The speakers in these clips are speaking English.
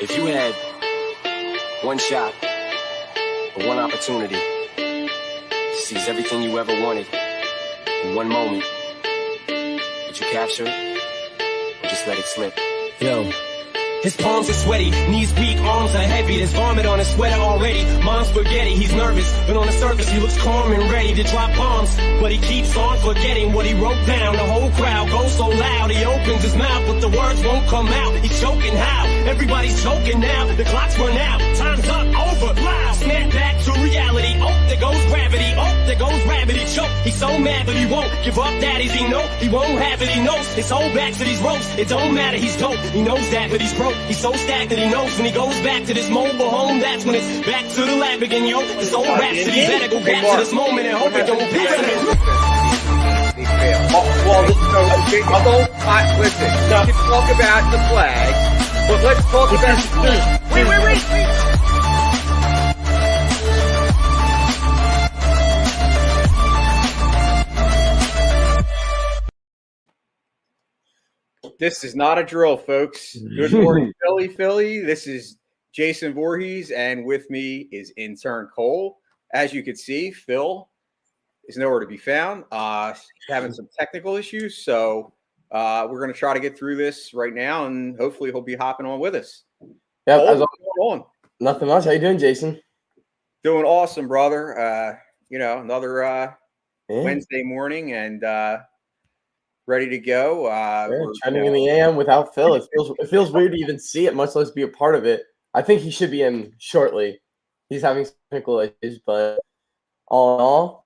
If you had one shot or one opportunity to seize everything you ever wanted in one moment, would you capture it or just let it slip? Yo. His palms are sweaty, knees weak, arms are heavy. There's vomit on his sweater already. Mom's spaghetti, he's nervous, but on the surface he looks calm and ready to drop bombs. But he keeps on forgetting what he wrote down. The whole crowd goes so loud, he opens his mouth, but the words won't come out. He's choking how? Everybody's choking now. The clock's run out, time's up, over, loud. Snap back to reality. Oh, there goes gravity. Oh, there goes rabbit. He choke. He's so mad, but he won't give up. Daddies, he know he won't have it. He knows his whole back to these ropes. It don't matter, he's dope. He knows that, but he's broke. He's so stacked that he knows when he goes back to this mobile home, that's when it's back to the lab again, yo. This old rhapsody better go back to this moment and hope it don't pass him. Listen, we can talk about the flag, but let's talk about... Wait. This is not a drill, folks. Good morning, Philly. This is Jason Voorhees, and with me is intern Cole. As you can see, Phil is nowhere to be found. Having some technical issues, so we're going to try to get through this right now, and hopefully he'll be hopping on with us. Yeah, Cole, what's going on? Nothing much. How you doing, Jason? Doing awesome, brother. Another Wednesday morning, and ready to go. We're trending in the AM without Phil. It feels weird to even see it, much less be a part of it. I think he should be in shortly. He's having some technical issues, but all in all,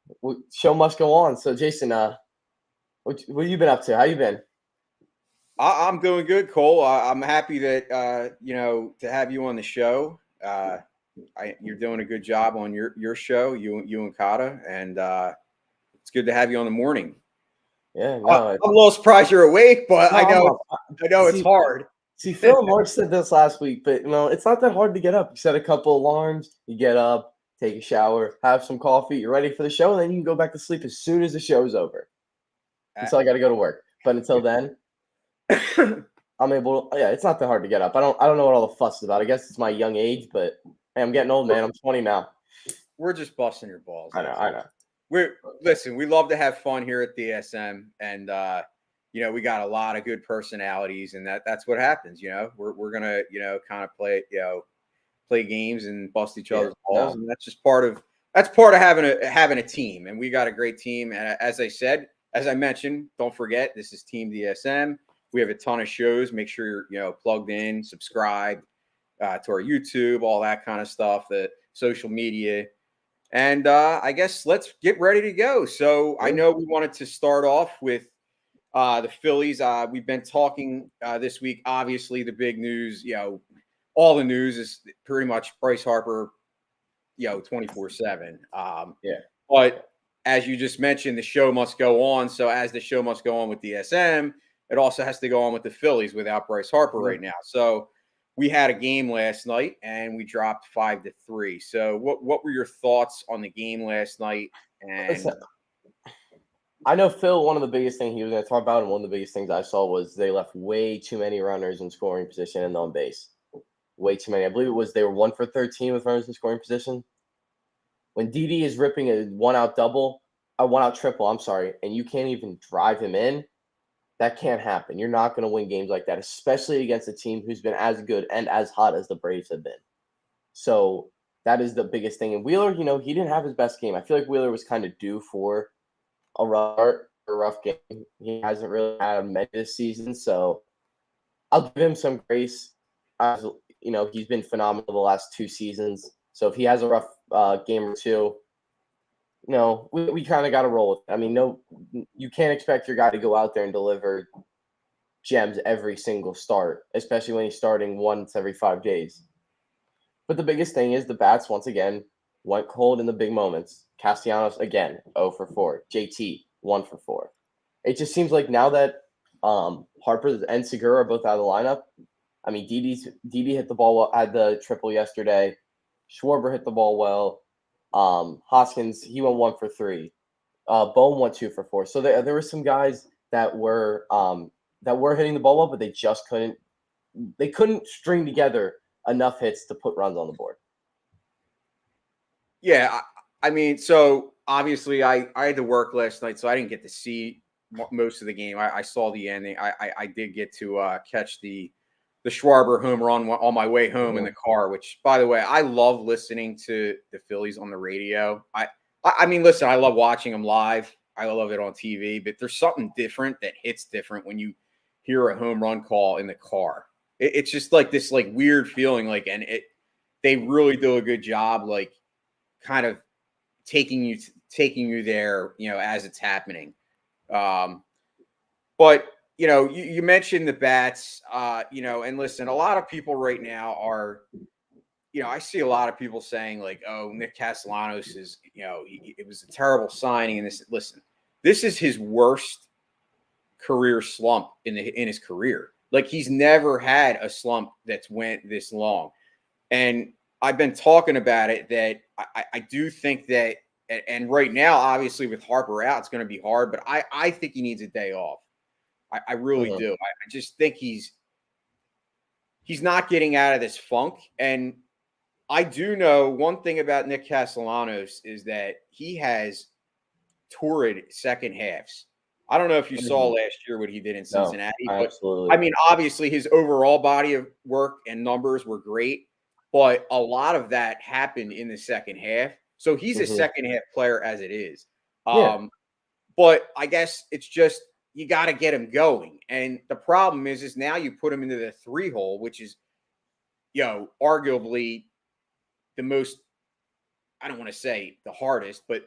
show must go on. So, Jason, what have you been up to? How you been? I'm doing good, Cole. I'm happy that to have you on the show. You're doing a good job on your show, you and Kata, and it's good to have you on the morning. Yeah, no, I'm a little surprised you're awake, but I know it's hard. See, Phil and Mark said this last week, but it's not that hard to get up. You set a couple alarms, you get up, take a shower, have some coffee, you're ready for the show, and then you can go back to sleep as soon as the show's over. Until I got to go to work. But until then, I'm able to, it's not that hard to get up. I don't know what all the fuss is about. I guess it's my young age, but hey, I'm getting old, man. I'm 20 now. We're just busting your balls. I know. We love to have fun here at DSM, and we got a lot of good personalities, and that's what happens. We're gonna kind of play games and bust each other's balls, and that's just part of having a team. And we got a great team. And as I mentioned, don't forget, this is Team DSM. We have a ton of shows. Make sure you're plugged in, subscribe to our YouTube, all that kind of stuff, the social media. And I guess let's get ready to go. So I know we wanted to start off with the Phillies. We've been talking this week. Obviously, the big news, all the news is pretty much Bryce Harper, 24/7. But as you just mentioned, the show must go on. So as the show must go on with DSM, it also has to go on with the Phillies without Bryce Harper right now. So we had a game last night, and we dropped 5-3. So what were your thoughts on the game last night? And Listen, I know Phil, one of the biggest things he was going to talk about, and one of the biggest things I saw was they left way too many runners in scoring position and on base. Way too many. I believe it was they were 1 for 13 with runners in scoring position. When Didi is ripping a one-out triple, and you can't even drive him in, that can't happen. You're not going to win games like that, especially against a team who's been as good and as hot as the Braves have been. So that is the biggest thing. And Wheeler, he didn't have his best game. I feel like Wheeler was kind of due for a rough game. He hasn't really had many this season, so I'll give him some grace. He's been phenomenal the last 2 seasons. So if he has a rough game or two, we kind of got to roll with it. I mean, you can't expect your guy to go out there and deliver gems every single start, especially when he's starting once every 5 days. But the biggest thing is the bats, once again, went cold in the big moments. Castellanos, again, 0 for 4. JT, 1 for 4. It just seems like now that Harper and Segura are both out of the lineup, I mean, Didi hit the ball well, had the triple yesterday. Schwarber hit the ball well. Hoskins, he went 1 for 3. Bohm went 2 for 4. So there were some guys that were hitting the ball well, but they just couldn't string together enough hits to put runs on the board. Yeah, I mean, so obviously I had to work last night, so I didn't get to see most of the game. I saw the ending. I did get to catch the Schwarber home run on my way home in the car, which, by the way, I love listening to the Phillies on the radio. I mean, listen, I love watching them live. I love it on TV, but there's something different that hits different when you hear a home run call in the car. It's just like this like weird feeling, like, and they really do a good job, like kind of taking you there, as it's happening. But you mentioned the bats, and listen, a lot of people right now are, I see a lot of people saying like, oh, Nick Castellanos is, it was a terrible signing. And this is his worst career slump in his career. Like, he's never had a slump that's went this long. And I've been talking about it, that I do think that, and right now, obviously with Harper out, it's going to be hard, but I think he needs a day off. I really do. I just think he's not getting out of this funk. And I do know one thing about Nick Castellanos is that he has torrid second halves. I don't know if you saw last year what he did in Cincinnati. No, but absolutely. I mean, obviously his overall body of work and numbers were great, but a lot of that happened in the second half. So he's a second half player as it is. But I guess it's just, you got to get him going. And the problem is now you put him into the 3-hole, which is, arguably the most, I don't want to say the hardest, but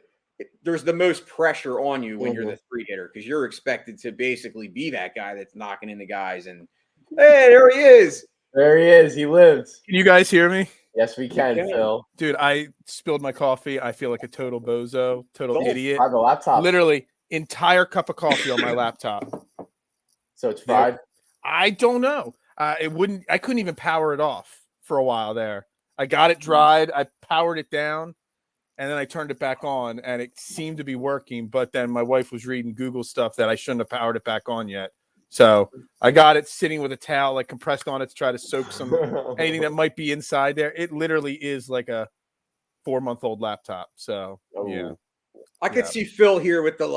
there's the most pressure on you when you're the 3-hitter, because you're expected to basically be that guy that's knocking in the guys. And hey, there he is. There he is. He lives. Can you guys hear me? Yes, we can, Phil. Dude, I spilled my coffee. I feel like a total bozo, total idiot. Fried the laptop. Literally, entire cup of coffee on my laptop. So it's fried? I don't know. I couldn't even power it off for a while there. I got it dried. I powered it down, and then I turned it back on, and it seemed to be working. But then my wife was reading Google stuff that I shouldn't have powered it back on yet. So I got it sitting with a towel, like compressed on it, to try to soak some anything that might be inside there. It literally is like a 4-month-old laptop. So yeah, I could see Phil here with the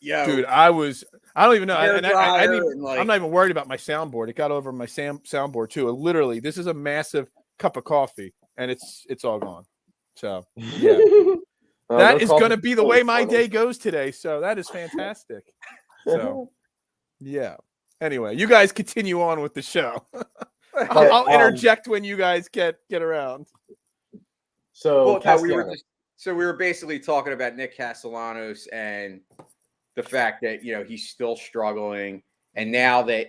dude. I don't even know. I'm not even worried about my soundboard. It got over my soundboard too. Literally, this is a massive cup of coffee, and it's all gone. So yeah, that is going to be the way my day goes today. So that is fantastic. So yeah. Anyway, you guys continue on with the show. I'll interject when you guys get around. So we were basically talking about Nick Castellanos and the fact that he's still struggling, and now that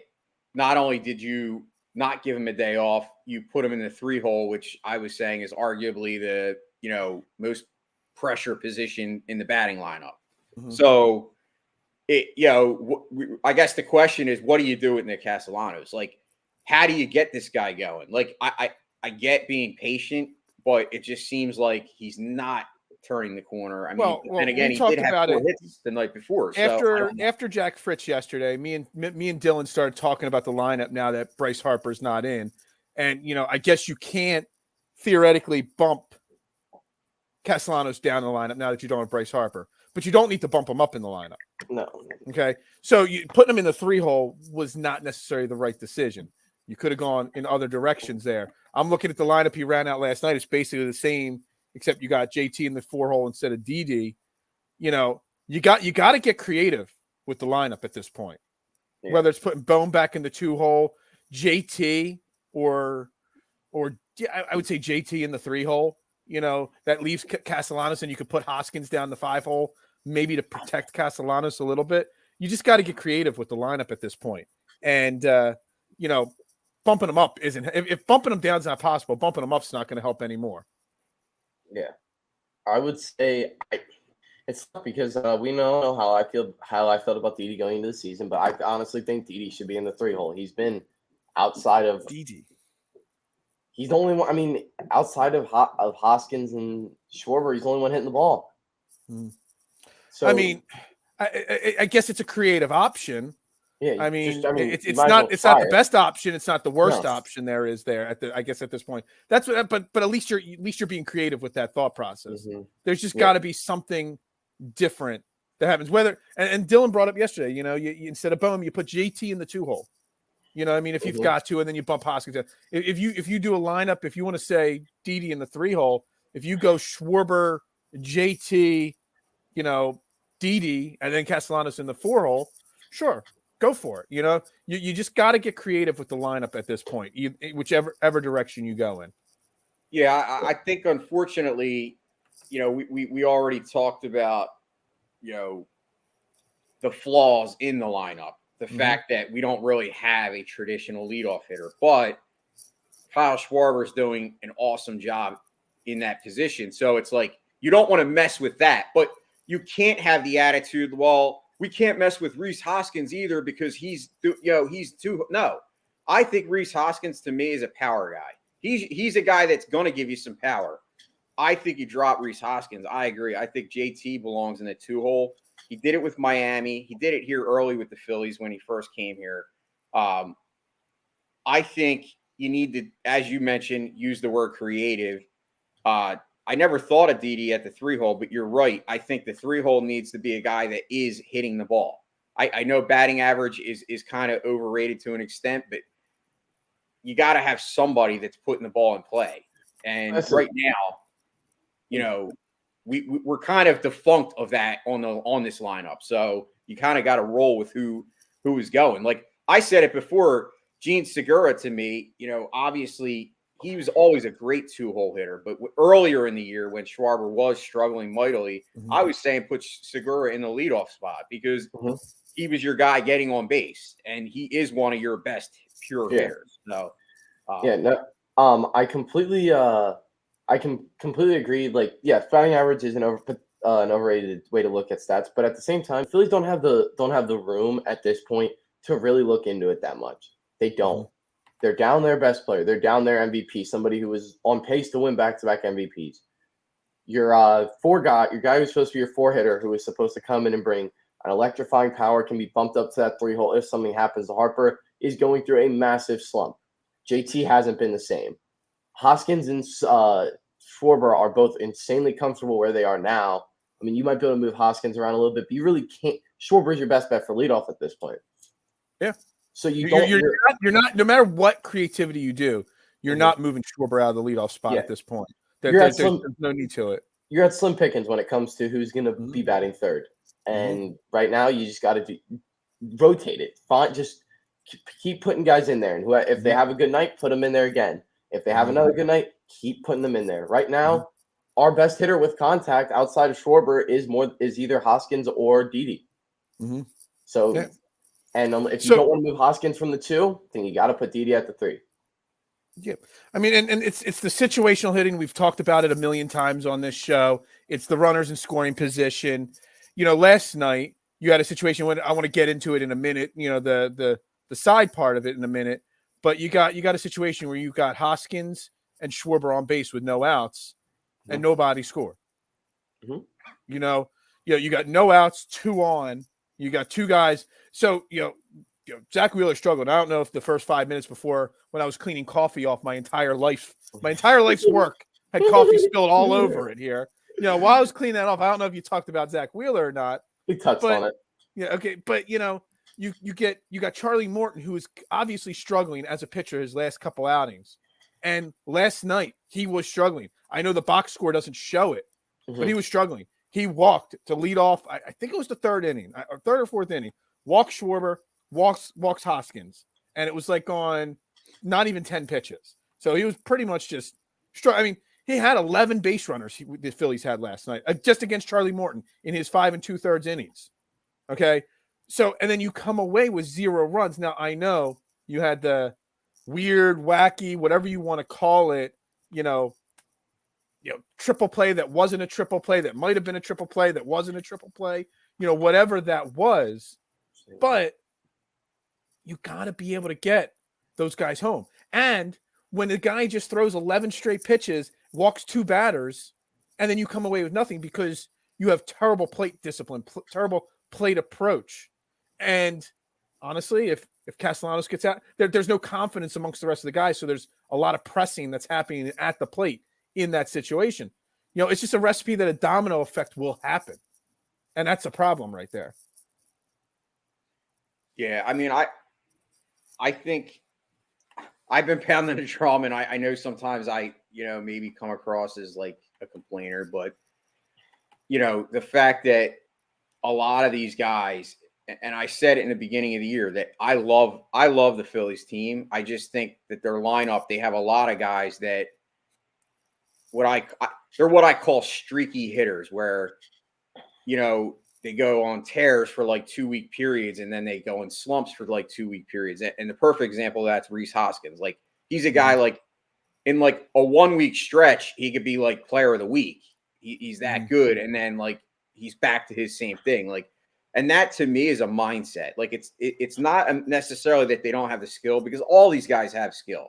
not only did you not give him a day off, you put him in the 3-hole, which I was saying is arguably the most pressure position in the batting lineup. So I guess the question is, what do you do with Nick Castellanos? Like, how do you get this guy going? Like, I get being patient, but it just seems like he's not turning the corner. I mean, and again, he did have 4 hits the night before. After Jack Fritz yesterday, me and Dylan started talking about the lineup now that Bryce Harper's not in. And, I guess you can't theoretically bump Castellanos down the lineup now that you don't have Bryce Harper. But you don't need to bump him up in the lineup. No. Okay. So you putting him in the 3-hole was not necessarily the right decision. You could have gone in other directions there. I'm looking at the lineup he ran out last night. It's basically the same, except you got JT in the 4-hole instead of DD. You got to get creative with the lineup at this point. Yeah. Whether it's putting Bone back in the 2-hole, JT, or I would say JT in the 3-hole. That leaves Castellanos, and you could put Hoskins down the 5-hole, maybe to protect Castellanos a little bit. You just got to get creative with the lineup at this point. And, bumping them up isn't – if bumping them down is not possible, bumping them up is not going to help anymore. Yeah. I would say it's not because we know how I felt about Didi going into the season, but I honestly think Didi should be in the 3-hole. He's been outside of – Didi. He's the only one. I mean, outside of Hoskins and Schwarber, he's the only one hitting the ball. So I mean, I guess it's a creative option, Yeah, I mean, you it's might as well not try the it. best option. It's not the worst No. option there is there I guess at this point. That's what, but at least you're being creative with that thought process. Mm-hmm. There's just Yeah. got to be something different that happens. Whether and Dylan brought up yesterday, you instead of Bohm, you put JT in the 2-hole. You know what I mean? If you've got to, and then you bump Hoskins. If you do a lineup, if you want to say Didi in the 3-hole, if you go Schwarber, JT, Didi, and then Castellanos in the 4-hole, sure, go for it. You just got to get creative with the lineup at this point, whichever direction you go in. Yeah, I think unfortunately, we already talked about, the flaws in the lineup. The fact that we don't really have a traditional leadoff hitter, but Kyle Schwarber is doing an awesome job in that position. So it's like you don't want to mess with that, but you can't have the attitude, well, we can't mess with Rhys Hoskins either because he's too. No, I think Rhys Hoskins to me is a power guy. He's a guy that's going to give you some power. I think you drop Rhys Hoskins. I agree. I think JT belongs in the 2-hole. He did it with Miami. He did it here early with the Phillies when he first came here. I think you need to, as you mentioned, use the word creative. I never thought of Didi at the 3-hole, but you're right. I think the 3-hole needs to be a guy that is hitting the ball. I know batting average is kind of overrated to an extent, but you got to have somebody that's putting the ball in play. And right now, we're kind of defunct of that on this lineup. So you kind of got to roll with who is going. Like I said it before, Gene Segura to me, obviously he was always a great 2-hole hitter. But earlier in the year when Schwarber was struggling mightily, I was saying put Segura in the leadoff spot because he was your guy getting on base, and he is one of your best pure hitters. So, I completely agree. Like, batting average is an overrated way to look at stats, but at the same time, Phillies don't have the room at this point to really look into it that much. They don't. They're down their best player. They're down their MVP, somebody who was on pace to win back-to-back MVPs. Your guy who's supposed to be your 4-hitter, who is supposed to come in and bring an electrifying power, can be bumped up to that 3-hole if something happens to Harper, is going through a massive slump. JT hasn't been the same. Hoskins and Schwarber are both insanely comfortable where they are now. I mean, you might be able to move Hoskins around a little bit, but you really can't. Schwarber is your best bet for leadoff at this point. Yeah. So you're not, no matter what creativity you do, you're not moving Schwarber out of the leadoff spot at this point. There's no need to it. You're at slim pickings when it comes to who's going to be batting third. And right now, you just got to rotate it. Just keep putting guys in there. And if they have a good night, put them in there again. If they have another good night, keep putting them in there. Right now, our best hitter with contact outside of Schwarber is either Hoskins or Didi. So, and if you don't want to move Hoskins from the 2, then you got to put Didi at the 3. Yeah, I mean, and it's the situational hitting. We've talked about it a million times on this show. It's the runners in scoring position. Last night you had a situation when I want to get into it in a minute. The side part of it in a minute. But you got a situation where you've got Hoskins and Schwarber on base with no outs, and nobody scored. You got no outs, 2 on. You got 2 guys. So Zack Wheeler struggled. I don't know if the first 5 minutes before when I was cleaning coffee off my entire life's work had coffee spilled all over it here. While I was cleaning that off, I don't know if you talked about Zack Wheeler or not. We touched on it. Yeah, okay, but you got Charlie Morton, who is obviously struggling as a pitcher his last couple outings, and last night he was struggling. I know the box score doesn't show it, but he was struggling. He walked to lead off. I think it was the 3rd inning, or 3rd or 4th inning. Walks Schwarber, walks Hoskins, and it was like on not even 10 pitches. So he was pretty much just struggling. I mean, he had 11 base runners the Phillies had last night, just against Charlie Morton in his 5 2/3 innings. Okay. So, and then you come away with 0 runs. Now, I know you had the weird, wacky, whatever you want to call it, triple play that wasn't a triple play, that might have been a triple play, that wasn't a triple play, whatever that was. But you got to be able to get those guys home. And when the guy just throws 11 straight pitches, walks 2 batters, and then you come away with nothing because you have terrible plate discipline, terrible plate approach. And honestly, if Castellanos gets out, there's no confidence amongst the rest of the guys. So there's a lot of pressing that's happening at the plate in that situation. It's just a recipe that a domino effect will happen. And that's a problem right there. Yeah, I mean, I think I've been pounding the drum, and I know sometimes I, maybe come across as like a complainer, but the fact that a lot of these guys, and I said it in the beginning of the year, that I love the Phillies team. I just think that their lineup, they have a lot of guys that they're what I call streaky hitters, where they go on tears for like 2-week periods, and then they go in slumps for like 2-week periods. And the perfect example of that's Rhys Hoskins. Like, he's a guy, like, in like a 1-week stretch, he could be like player of the week. He's that good, and then like he's back to his same thing. Like, and that to me is a mindset. Like, it's not necessarily that they don't have the skill, because all these guys have skill.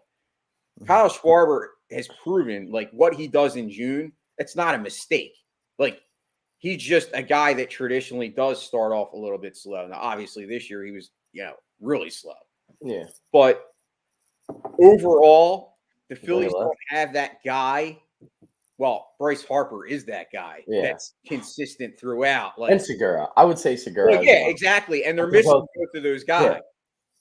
Kyle Schwarber has proven, like, what he does in June, it's not a mistake. Like, he's just a guy that traditionally does start off a little bit slow. Now, obviously, this year he was, really slow. Yeah. But overall, the Phillies don't have that guy. Well, Bryce Harper is that guy that's consistent throughout. Like, and Segura. I would say Segura. Yeah, exactly. And they're missing both of those guys. Yeah.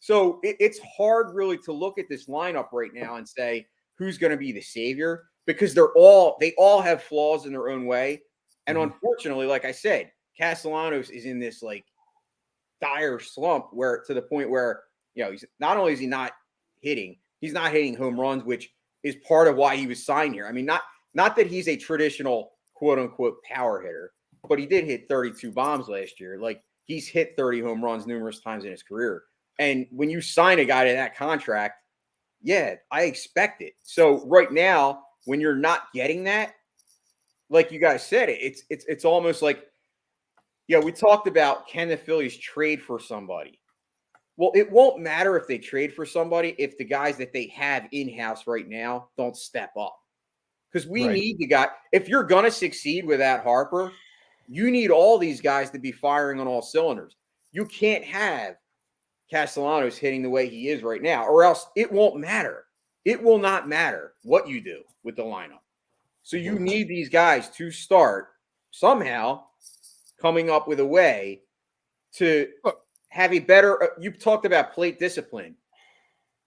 So it's hard really to look at this lineup right now and say who's going to be the savior, because they all have flaws in their own way. And unfortunately, like I said, Castellanos is in this like dire slump, where to the point where, he's not only is he not hitting, he's not hitting home runs, which is part of why he was signed here. I mean, not that he's a traditional quote unquote power hitter, but he did hit 32 bombs last year. Like, he's hit 30 home runs numerous times in his career. And when you sign a guy to that contract, yeah, I expect it. So right now, when you're not getting that, like you guys said, it's almost like, we talked about, can the Phillies trade for somebody? Well, it won't matter if they trade for somebody if the guys that they have in-house right now don't step up. Because we need the guy. If you're going to succeed without Harper, you need all these guys to be firing on all cylinders. You can't have Castellanos hitting the way he is right now, or else it won't matter. It will not matter what you do with the lineup. So you need these guys to start somehow coming up with a way to have a better – you talked about plate discipline.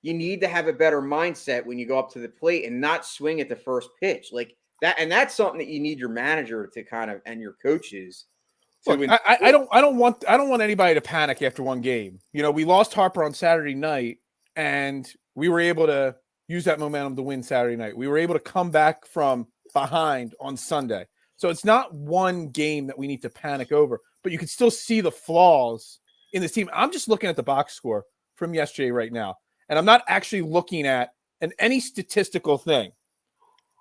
You need to have a better mindset when you go up to the plate and not swing at the first pitch. Like that, and that's something that you need your manager to kind of, and your coaches to. Look, I don't want anybody to panic after one game. We lost Harper on Saturday night, and we were able to use that momentum to win Saturday night. We were able to come back from behind on Sunday. So it's not one game that we need to panic over, but you can still see the flaws in this team. I'm just looking at the box score from yesterday right now, and I'm not actually looking at any statistical thing.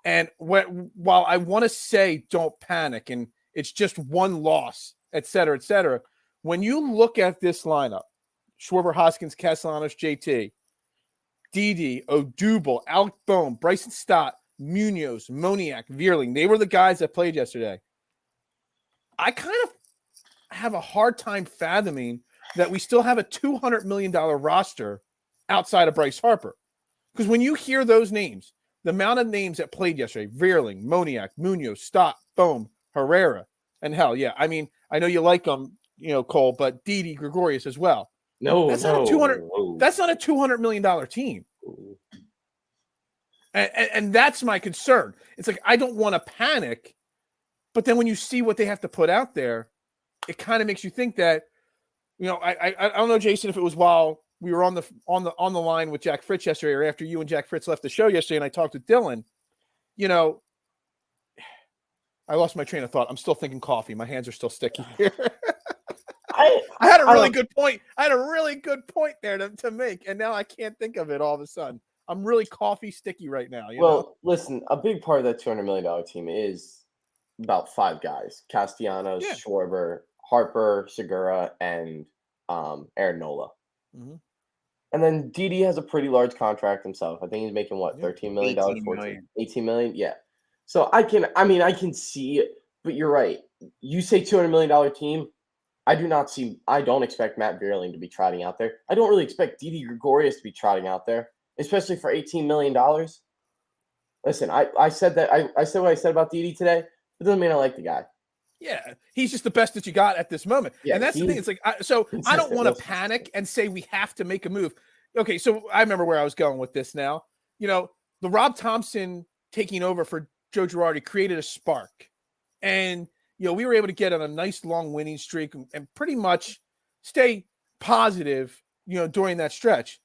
And while I want to say don't panic and it's just one loss, et cetera, when you look at this lineup, Schwarber, Hoskins, Castellanos, JT, Didi, Odubel, Alec Bohm, Bryson Stott, Munoz, Moniak, Vierling, they were the guys that played yesterday. I kind of have a hard time fathoming that we still have a $200 million roster outside of Bryce Harper. Because when you hear those names, the amount of names that played yesterday, Vierling, Moniak, Munoz, Stott, Bohm, Herrera, and hell, yeah, I mean, I know you like them, Cole, but Didi, Gregorius as well. That's not a $200 million team. And that's my concern. It's like, I don't want to panic, but then when you see what they have to put out there, it kind of makes you think that, I don't know, Jason, if it was while we were on the line with Jack Fritz yesterday, or after you and Jack Fritz left the show yesterday, and I talked to Dylan, I lost my train of thought. I'm still thinking coffee. My hands are still sticky here. I had a really good point. I had a really good point there to make, and now I can't think of it all of a sudden. I'm really coffee sticky right now. Listen, a big part of that $200 million team is about 5 guys: Castellanos, Schwarber, Harper, Segura, and Aaron Nola. Mm-hmm. And then Didi has a pretty large contract himself. I think he's making $13 million, 18 million. Yeah. So I can see it, but you're right. You say $200 million team, I don't expect Matt Vierling to be trotting out there. I don't really expect Didi Gregorius to be trotting out there, especially for $18 million. Listen, I said what I said about Didi today. It doesn't mean I like the guy. Yeah, he's just the best that you got at this moment. Yeah, and that's the thing. It's like, I don't want to panic and say we have to make a move. Okay, so I remember where I was going with this now. The Rob Thompson taking over for Joe Girardi created a spark. And, we were able to get on a nice long winning streak and pretty much stay positive, during that stretch.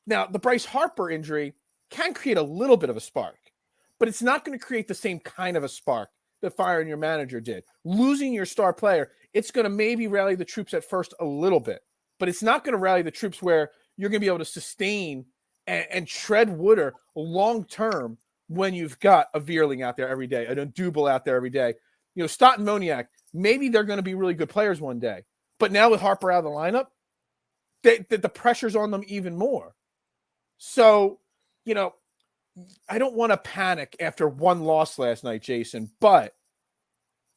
Now, the Bryce Harper injury can create a little bit of a spark, but it's not going to create the same kind of a spark that firing your manager did. Losing your star player, it's going to maybe rally the troops at first a little bit, but it's not going to rally the troops where you're going to be able to sustain and tread water long-term when you've got a Vierling out there every day, a Double out there every day. Stott and Moniak, maybe they're going to be really good players one day, but now with Harper out of the lineup, the pressure's on them even more. So, I don't want to panic after one loss last night, Jason, but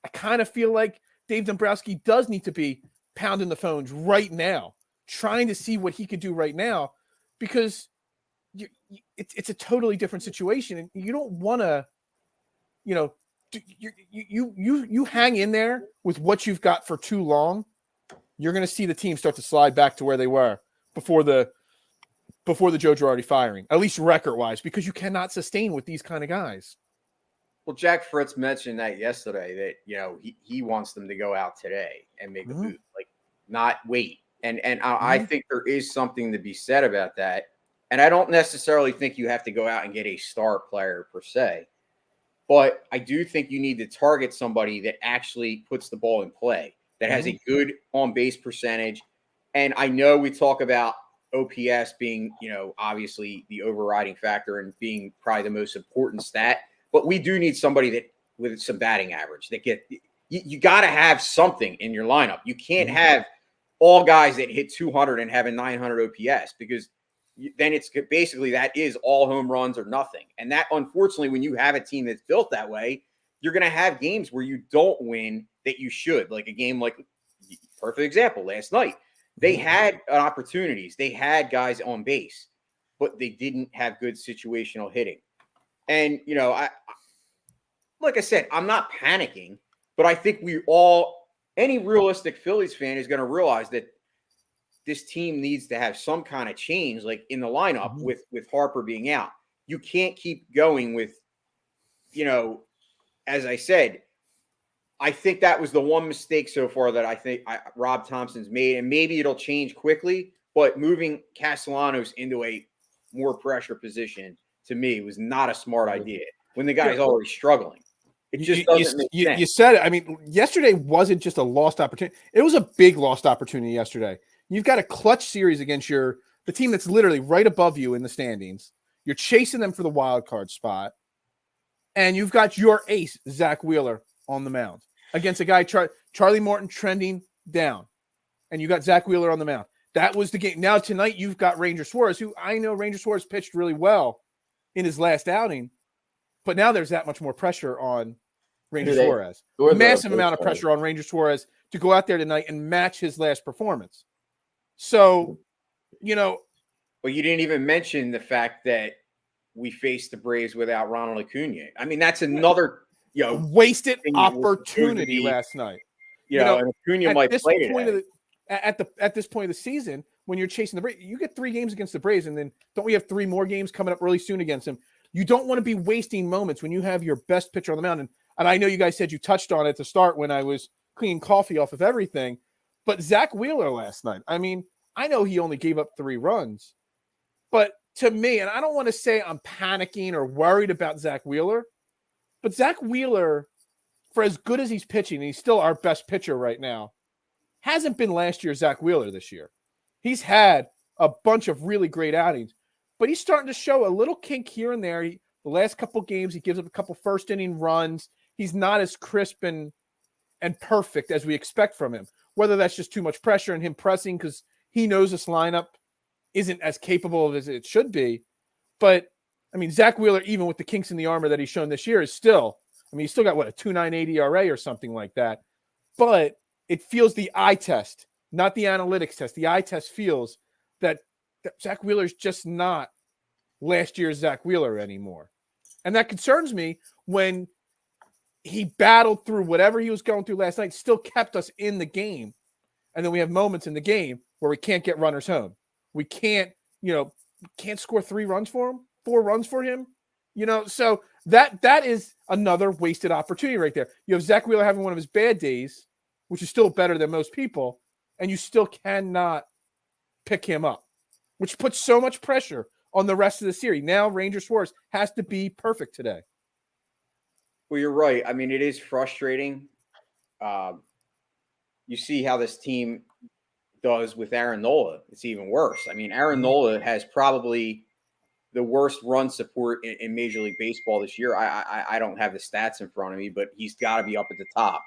I kind of feel like Dave Dombrowski does need to be pounding the phones right now, trying to see what he could do right now, because it's a totally different situation, and you don't want to, you hang in there with what you've got for too long. You're going to see the team start to slide back to where they were before the Joe Girardi firing, at least record-wise, because you cannot sustain with these kind of guys. Well, Jack Fritz mentioned that yesterday that, he wants them to go out today and make a move, like not wait. And I think there is something to be said about that. And I don't necessarily think you have to go out and get a star player per se, but I do think you need to target somebody that actually puts the ball in play, that has a good on-base percentage. And I know we talk about OPS being, obviously the overriding factor and being probably the most important stat, but we do need somebody that with some batting average that you got to have something in your lineup. You can't have all guys that hit 200 and have a 900 OPS, because then it's basically that is all home runs or nothing. And that, unfortunately, when you have a team that's built that way, you're going to have games where you don't win that you should, like a game like perfect example last night. They had opportunities. They had guys on base, but they didn't have good situational hitting. And, like I said, I'm not panicking, but I think any realistic Phillies fan is going to realize that this team needs to have some kind of change, like in the lineup with Harper being out. You can't keep going with, as I said, I think that was the one mistake so far that I think Rob Thompson's made, and maybe it'll change quickly, but moving Castellanos into a more pressure position to me was not a smart idea when the guy's already struggling. It just doesn't make sense. You said it. I mean, yesterday wasn't just a lost opportunity. It was a big lost opportunity yesterday. You've got a clutch series against the team that's literally right above you in the standings. You're chasing them for the wild card spot, and you've got your ace, Zack Wheeler, on the mound against a guy, Charlie Morton, trending down, and you got Zack Wheeler on the mound. That was the game. Now tonight you've got Ranger Suarez, who I know Ranger Suarez pitched really well in his last outing, but now there's that much more pressure on Ranger Suarez. Massive amount of pressure on Ranger Suarez to go out there tonight and match his last performance. So, Well, you didn't even mention the fact that we faced the Braves without Ronald Acuna. I mean, that's another wasted opportunity last night. And Acuna might play today. At this point of the season, when you're chasing the Braves, you get 3 games against the Braves, and then don't we have 3 more games coming up really soon against them? You don't want to be wasting moments when you have your best pitcher on the mound. And I know you guys said you touched on it at the start when I was cleaning coffee off of everything, but Zack Wheeler last night, I mean, I know he only gave up 3 runs, but to me, and I don't want to say I'm panicking or worried about Zack Wheeler, but Zack Wheeler, for as good as he's pitching, and he's still our best pitcher right now, hasn't been last year's Zack Wheeler this year. He's had a bunch of really great outings, but he's starting to show a little kink here and there. The last couple games, he gives up a couple first inning runs. He's not as crisp and perfect as we expect from him, whether that's just too much pressure and him pressing because he knows this lineup isn't as capable as it should be. But, I mean, Zack Wheeler, even with the kinks in the armor that he's shown this year, is still, I mean, he's still got, a 2.98 ERA or something like that. But it feels the eye test, not the analytics test. The eye test feels that Zack Wheeler is just not last year's Zack Wheeler anymore. And that concerns me when he battled through whatever he was going through last night, still kept us in the game. And then we have moments in the game where we can't get runners home. We can't score 3 runs for him, 4 runs for him. So that is another wasted opportunity right there. You have Zack Wheeler having one of his bad days, which is still better than most people, and you still cannot pick him up, which puts so much pressure on the rest of the series. Now Ranger Suarez has to be perfect today. Well, you're right. I mean, it is frustrating. You see how this team does with Aaron Nola. It's even worse. I mean, Aaron Nola has probably the worst run support in Major League Baseball this year. I don't have the stats in front of me, but he's got to be up at the top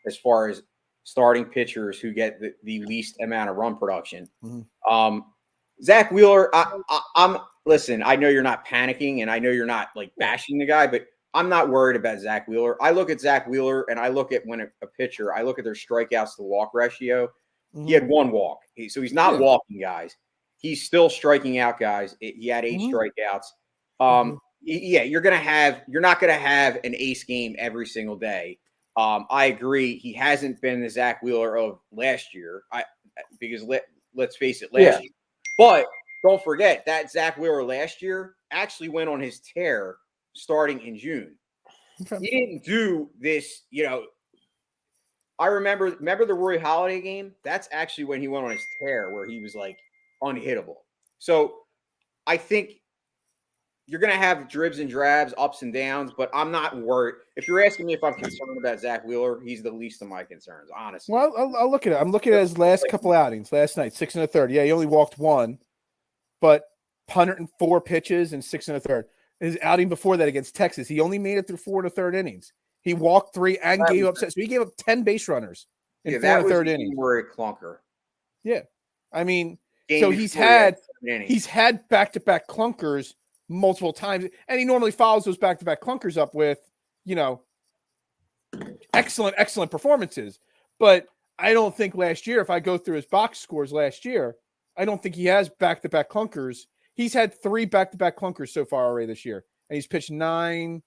as far as starting pitchers who get the least amount of run production. Zack Wheeler, listen, I know you're not panicking and I know you're not like bashing the guy, but I'm not worried about Zack Wheeler. I look at Zack Wheeler and I look at when a pitcher, I look at their strikeouts to walk ratio. He had 1 walk. So he's not walking guys. He's still striking out guys. He had 8 strikeouts. You're not going to have an ace game every single day. I agree. He hasn't been the Zack Wheeler of last year. Because let's face it, last year. But don't forget that Zack Wheeler last year actually went on his tear starting in June. He didn't do this, I remember the Roy Halladay game. That's actually when he went on his tear where he was like unhittable. So I think you're going to have dribs and drabs, ups and downs, but I'm not worried. If you're asking me if I'm concerned about Zack Wheeler, he's the least of my concerns, honestly. Well, I'll look at it. I'm looking at his last couple outings. Last night, 6 1/3. Yeah, he only walked 1, but 104 pitches and 6 1/3. His outing before that against Texas, he only made it through 4 1/3 innings. He walked 3 and gave up. So he gave up 10 base runners in 4 1/3 innings. Were a clunker. Yeah, I mean, so he's had back-to-back clunkers multiple times, and he normally follows those back-to-back clunkers up with, excellent performances. But I don't think last year, if I go through his box scores last year, I don't think he has back-to-back clunkers. He's had 3 back-to-back clunkers so far already this year, and he's pitched 9,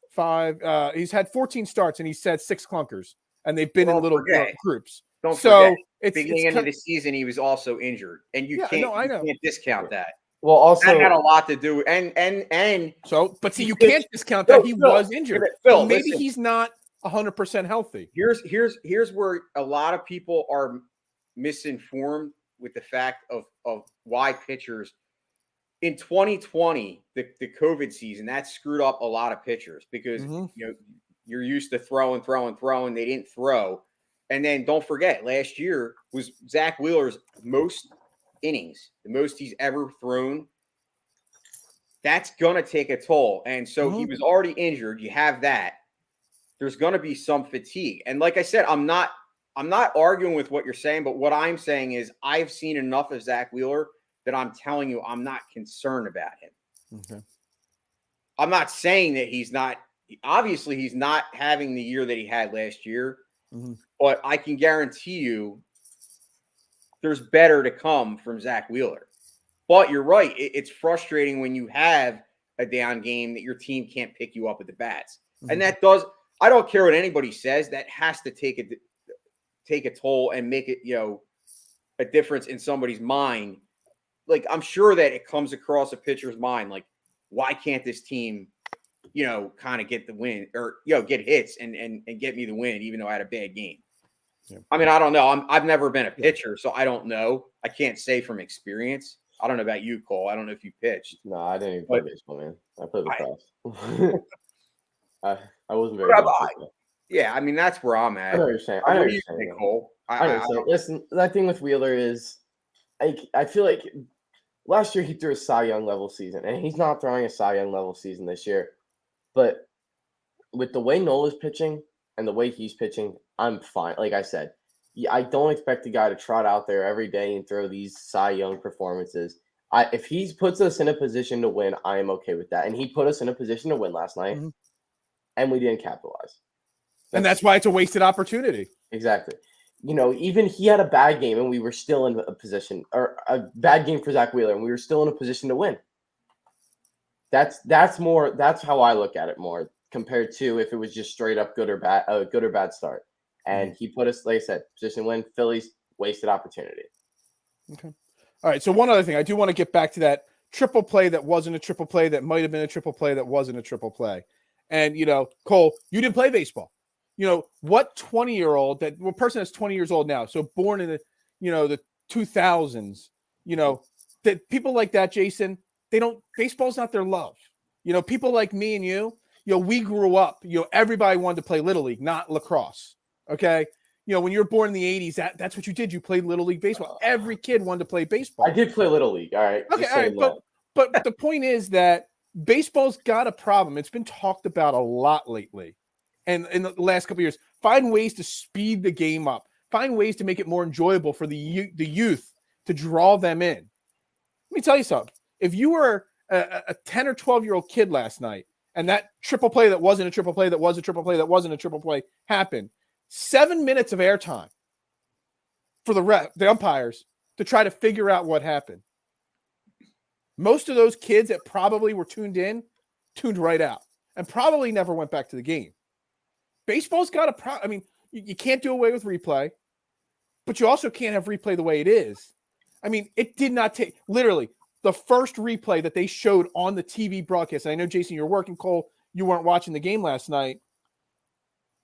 5. He's had 14 starts, and he's had 6 clunkers, and they've been in little groups. Don't forget, at the beginning of the season, he was also injured, and you can't discount that. Well, also that had a lot to do, and so, but see, you can't discount that he was injured. Phil, maybe he's not 100% healthy. Here's where a lot of people are misinformed with the fact of why pitchers in 2020, the COVID season, that screwed up a lot of pitchers because you're used to throwing. They didn't throw. And then don't forget, last year was Zack Wheeler's most innings, the most he's ever thrown. That's going to take a toll. And so he was already injured. You have that. There's going to be some fatigue. And like I said, I'm not arguing with what you're saying, but what I'm saying is I've seen enough of Zack Wheeler that I'm telling you I'm not concerned about him. Okay. I'm not saying that he's not having the year that he had last year, but I can guarantee you there's better to come from Zack Wheeler. But you're right. It's frustrating when you have a down game that your team can't pick you up at the bats. And that does, I don't care what anybody says, that has to take a toll and make it, a difference in somebody's mind. Like, I'm sure that it comes across a pitcher's mind, like, why can't this team, kind of get the win or, get hits and get me the win, even though I had a bad game. Yeah. I mean, I don't know. I've never been a pitcher, so I don't know. I can't say from experience. I don't know about you, Cole. I don't know if you pitched. No, I didn't even play baseball, man. I played lacrosse. I wasn't very good. Yeah, I mean, that's where I'm at. I know what you're saying. I know what you're saying, Cole. I know. Listen, that thing with Wheeler is, I feel like last year he threw a Cy Young level season, and he's not throwing a Cy Young level season this year. But with the way Nola's pitching and the way he's pitching, I'm fine. Like I said, I don't expect the guy to trot out there every day and throw these Cy Young performances. If he puts us in a position to win, I am okay with that. And he put us in a position to win last night, and we didn't capitalize. And that's why it's a wasted opportunity. Exactly. even he had a bad game and we were still in a position, or a bad game for Zack Wheeler and we were still in a position to win. That's how I look at it more compared to if it was just straight up good or bad start. And he put us, like I said, position to win. Phillies wasted opportunity. Okay. All right. So one other thing, I do want to get back to that triple play that wasn't a triple play that might have been a triple play that wasn't a triple play. And, Cole, you didn't play baseball. What 20-year-old person that's 20 years old now, so born in the 2000s, that people like that, Jason, baseball's not their love. People like me and you, we grew up, everybody wanted to play Little League, not lacrosse. Okay. When you were born in the 80s, that's what you did. You played Little League baseball. Every kid wanted to play baseball. I did play Little League. All right. Okay. All right. But the point is that baseball's got a problem. It's been talked about a lot lately. And in the last couple of years, find ways to speed the game up. Find ways to make it more enjoyable for the youth to draw them in. Let me tell you something. If you were a 10 or 12-year-old kid last night and that triple play that wasn't a triple play that was a triple play that wasn't a triple play happened, 7 minutes of airtime for the umpires to try to figure out what happened. Most of those kids that probably were tuned right out and probably never went back to the game. Baseball's got a problem. I mean, you can't do away with replay, but you also can't have replay the way it is. I mean, it did not take literally the first replay that they showed on the TV broadcast. And I know, Jason, you're working, Cole, you weren't watching the game last night.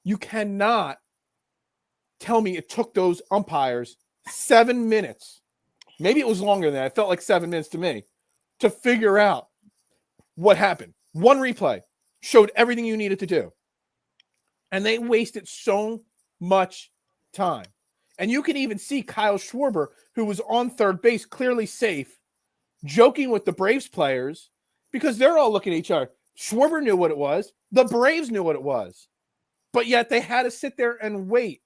You cannot tell me it took those umpires 7 minutes. Maybe it was longer than that. It felt like 7 minutes to me to figure out what happened. One replay showed everything you needed to do. And they wasted so much time. And you can even see Kyle Schwarber, who was on third base, clearly safe, joking with the Braves players because they're all looking at each other. Schwarber knew what it was. The Braves knew what it was. But yet they had to sit there and wait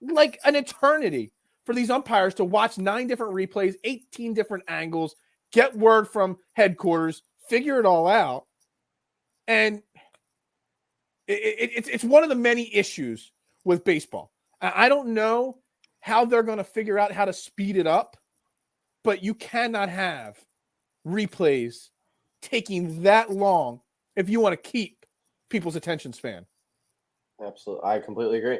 like an eternity for these umpires to watch 9 different replays, 18 different angles, get word from headquarters, figure it all out. And it's one of the many issues with baseball. I don't know how they're going to figure out how to speed it up, but you cannot have replays taking that long if you want to keep people's attention span. Absolutely. I completely agree.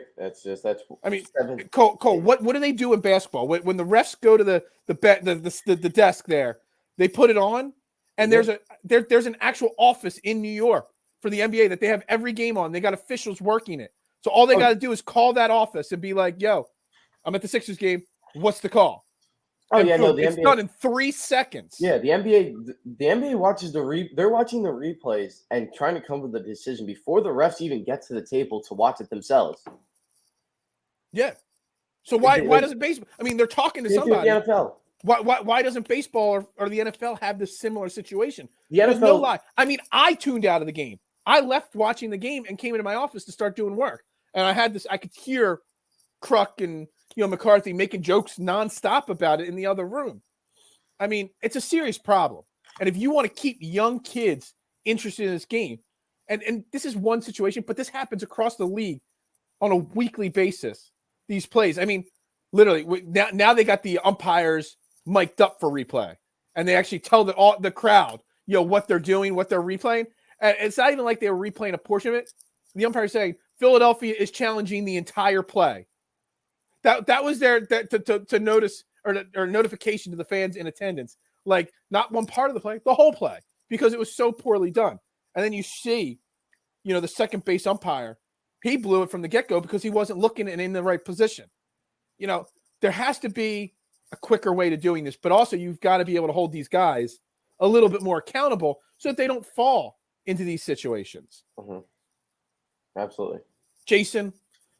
I mean, Cole, what do they do in basketball? When the refs go to the desk there, they put it on, and there's an actual office in New York for the NBA that they have every game on. They got officials working it. So all they got to do is call that office and be like, yo, I'm at the Sixers game. What's the call? Oh, yeah, no, the it's NBA, done in 3 seconds. Yeah, the NBA watches they're watching the replays and trying to come up with a decision before the refs even get to the table to watch it themselves. Yeah. So why doesn't baseball? I mean, they're talking to somebody. The NFL. Why doesn't baseball or the NFL have this similar situation? The NFL, there's no lie. I mean, I tuned out of the game. I left watching the game and came into my office to start doing work. And I could hear Kruk and McCarthy making jokes nonstop about it in the other room. I mean, it's a serious problem. And if you want to keep young kids interested in this game, and this is one situation, but this happens across the league on a weekly basis, these plays. I mean, literally, now they got the umpires mic'd up for replay. And they actually tell the crowd, what they're doing, what they're replaying. And it's not even like they were replaying a portion of it. The umpire saying, Philadelphia is challenging the entire play. That was there to notice or notification to the fans in attendance. Like, not one part of the play, the whole play, because it was so poorly done. And then you see, the second base umpire, he blew it from the get-go because he wasn't looking and in the right position. There has to be a quicker way to doing this, but also you've got to be able to hold these guys a little bit more accountable so that they don't fall into these situations. Mm-hmm. Absolutely. Jason,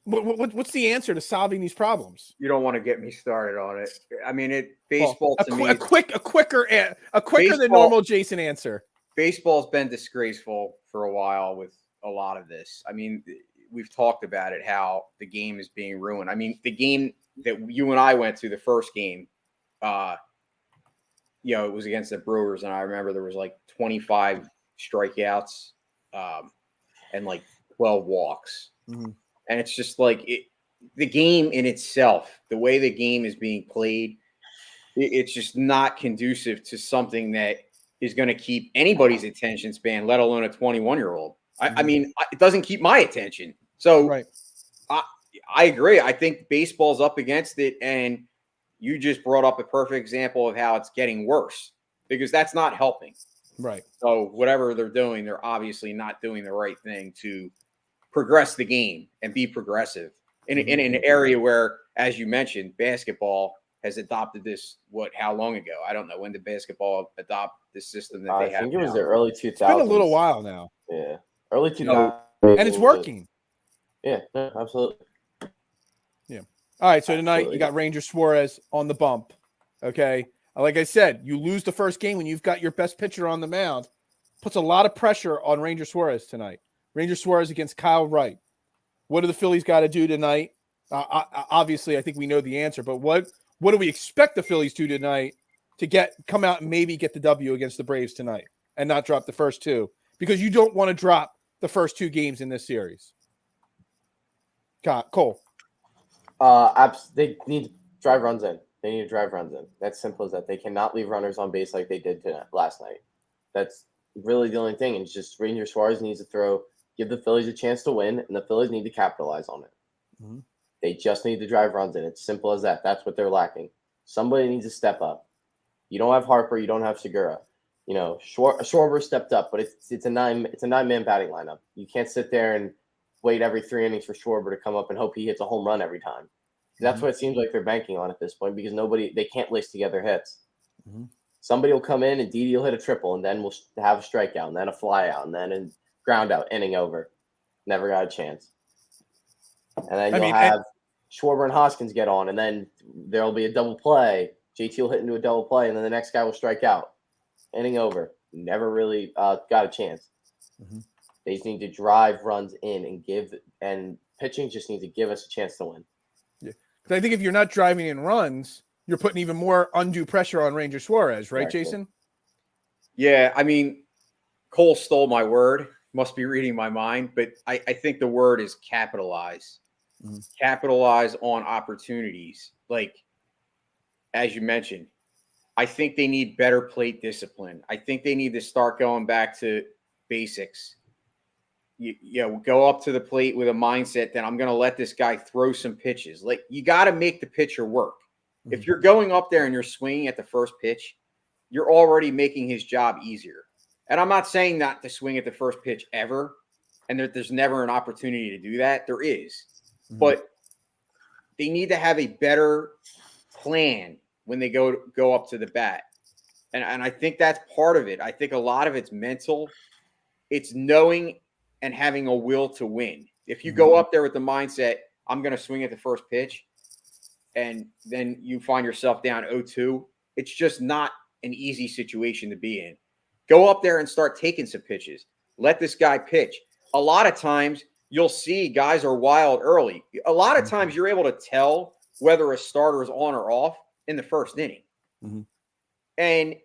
what's the answer to solving these problems? You don't want to get me started on it. I mean, baseball to me, a quicker than normal Jason answer. Baseball's been disgraceful for a while with a lot of this. I mean, we've talked about it, how the game is being ruined. I mean, the game that you and I went to, the first game, it was against the Brewers, and I remember there was like 25 strikeouts and like 12 walks. Mm-hmm. And it's just like the game in itself, the way the game is being played, it's just not conducive to something that is going to keep anybody's attention span, let alone a 21-year-old. I mean, it doesn't keep my attention. So Right. I agree. I think baseball's up against it, and you just brought up a perfect example of how it's getting worse because that's not helping. Right. So whatever they're doing, they're obviously not doing the right thing to progress the game and be progressive in an area where, as you mentioned, basketball has adopted this. How long ago? I don't know. When did basketball adopt the system that they have? I think it was now? the early 2000s. It's been a little while now. Yeah, early 2000s. You know, And it's working. Yeah, no, absolutely. Yeah. All right. So tonight Absolutely. you got Ranger Suarez on the bump. Okay. Like I said, you lose the first game when you've got your best pitcher on the mound. Puts a lot of pressure on Ranger Suarez tonight. Ranger Suarez against Kyle Wright. What do the Phillies got to do tonight? Obviously, I think we know the answer, but what do we expect the Phillies to do tonight to come out and maybe get the W against the Braves tonight and not drop the first two? Because you don't want to drop the first two games in this series. Cole. They need to drive runs in. They need to drive runs in. That's simple as that. They cannot leave runners on base like they did last night. That's really the only thing. And it's just Ranger Suarez needs to give the Phillies a chance to win, and the Phillies need to capitalize on it. Mm-hmm. They just need to drive runs in. It's simple as that. That's what they're lacking. Somebody needs to step up. You don't have Harper. You don't have Segura. You know, Schwarber stepped up, but it's a nine-man batting lineup. You can't sit there and wait every 3 innings for Schwarber to come up and hope he hits a home run every time. That's what it seems like they're banking on at this point because they can't lace together hits. Mm-hmm. Somebody will come in and Didi will hit a triple, and then we'll have a strikeout, and then a fly out, and then a ground out, inning over. Never got a chance. And then you'll have Schwarber and Hoskins get on, and then there'll be a double play. JT will hit into a double play, and then the next guy will strike out. Inning over. Never really got a chance. Mm-hmm. They just need to drive runs in and pitching just needs to give us a chance to win. Yeah. Because I think if you're not driving in runs, you're putting even more undue pressure on Ranger Suarez, right, Jason? Yeah, I mean, Cole stole my word. Must be reading my mind, but I think the word is capitalize. Mm-hmm. Capitalize on opportunities. Like, as you mentioned, I think they need better plate discipline. I think they need to start going back to basics. You know, go up to the plate with a mindset that I'm going to let this guy throw some pitches. Like, you got to make the pitcher work. Mm-hmm. If you're going up there and you're swinging at the first pitch, you're already making his job easier. And I'm not saying not to swing at the first pitch ever, and there's never an opportunity to do that. There is. Mm-hmm. But they need to have a better plan when they go up to the bat. And I think that's part of it. I think a lot of it's mental. It's knowing and having a will to win. If you go up there with the mindset, I'm going to swing at the first pitch, and then you find yourself down 0-2, it's just not an easy situation to be in. Go up there and start taking some pitches. Let this guy pitch. A lot of times you'll see guys are wild early. A lot of times you're able to tell whether a starter is on or off in the first inning. Mm-hmm. And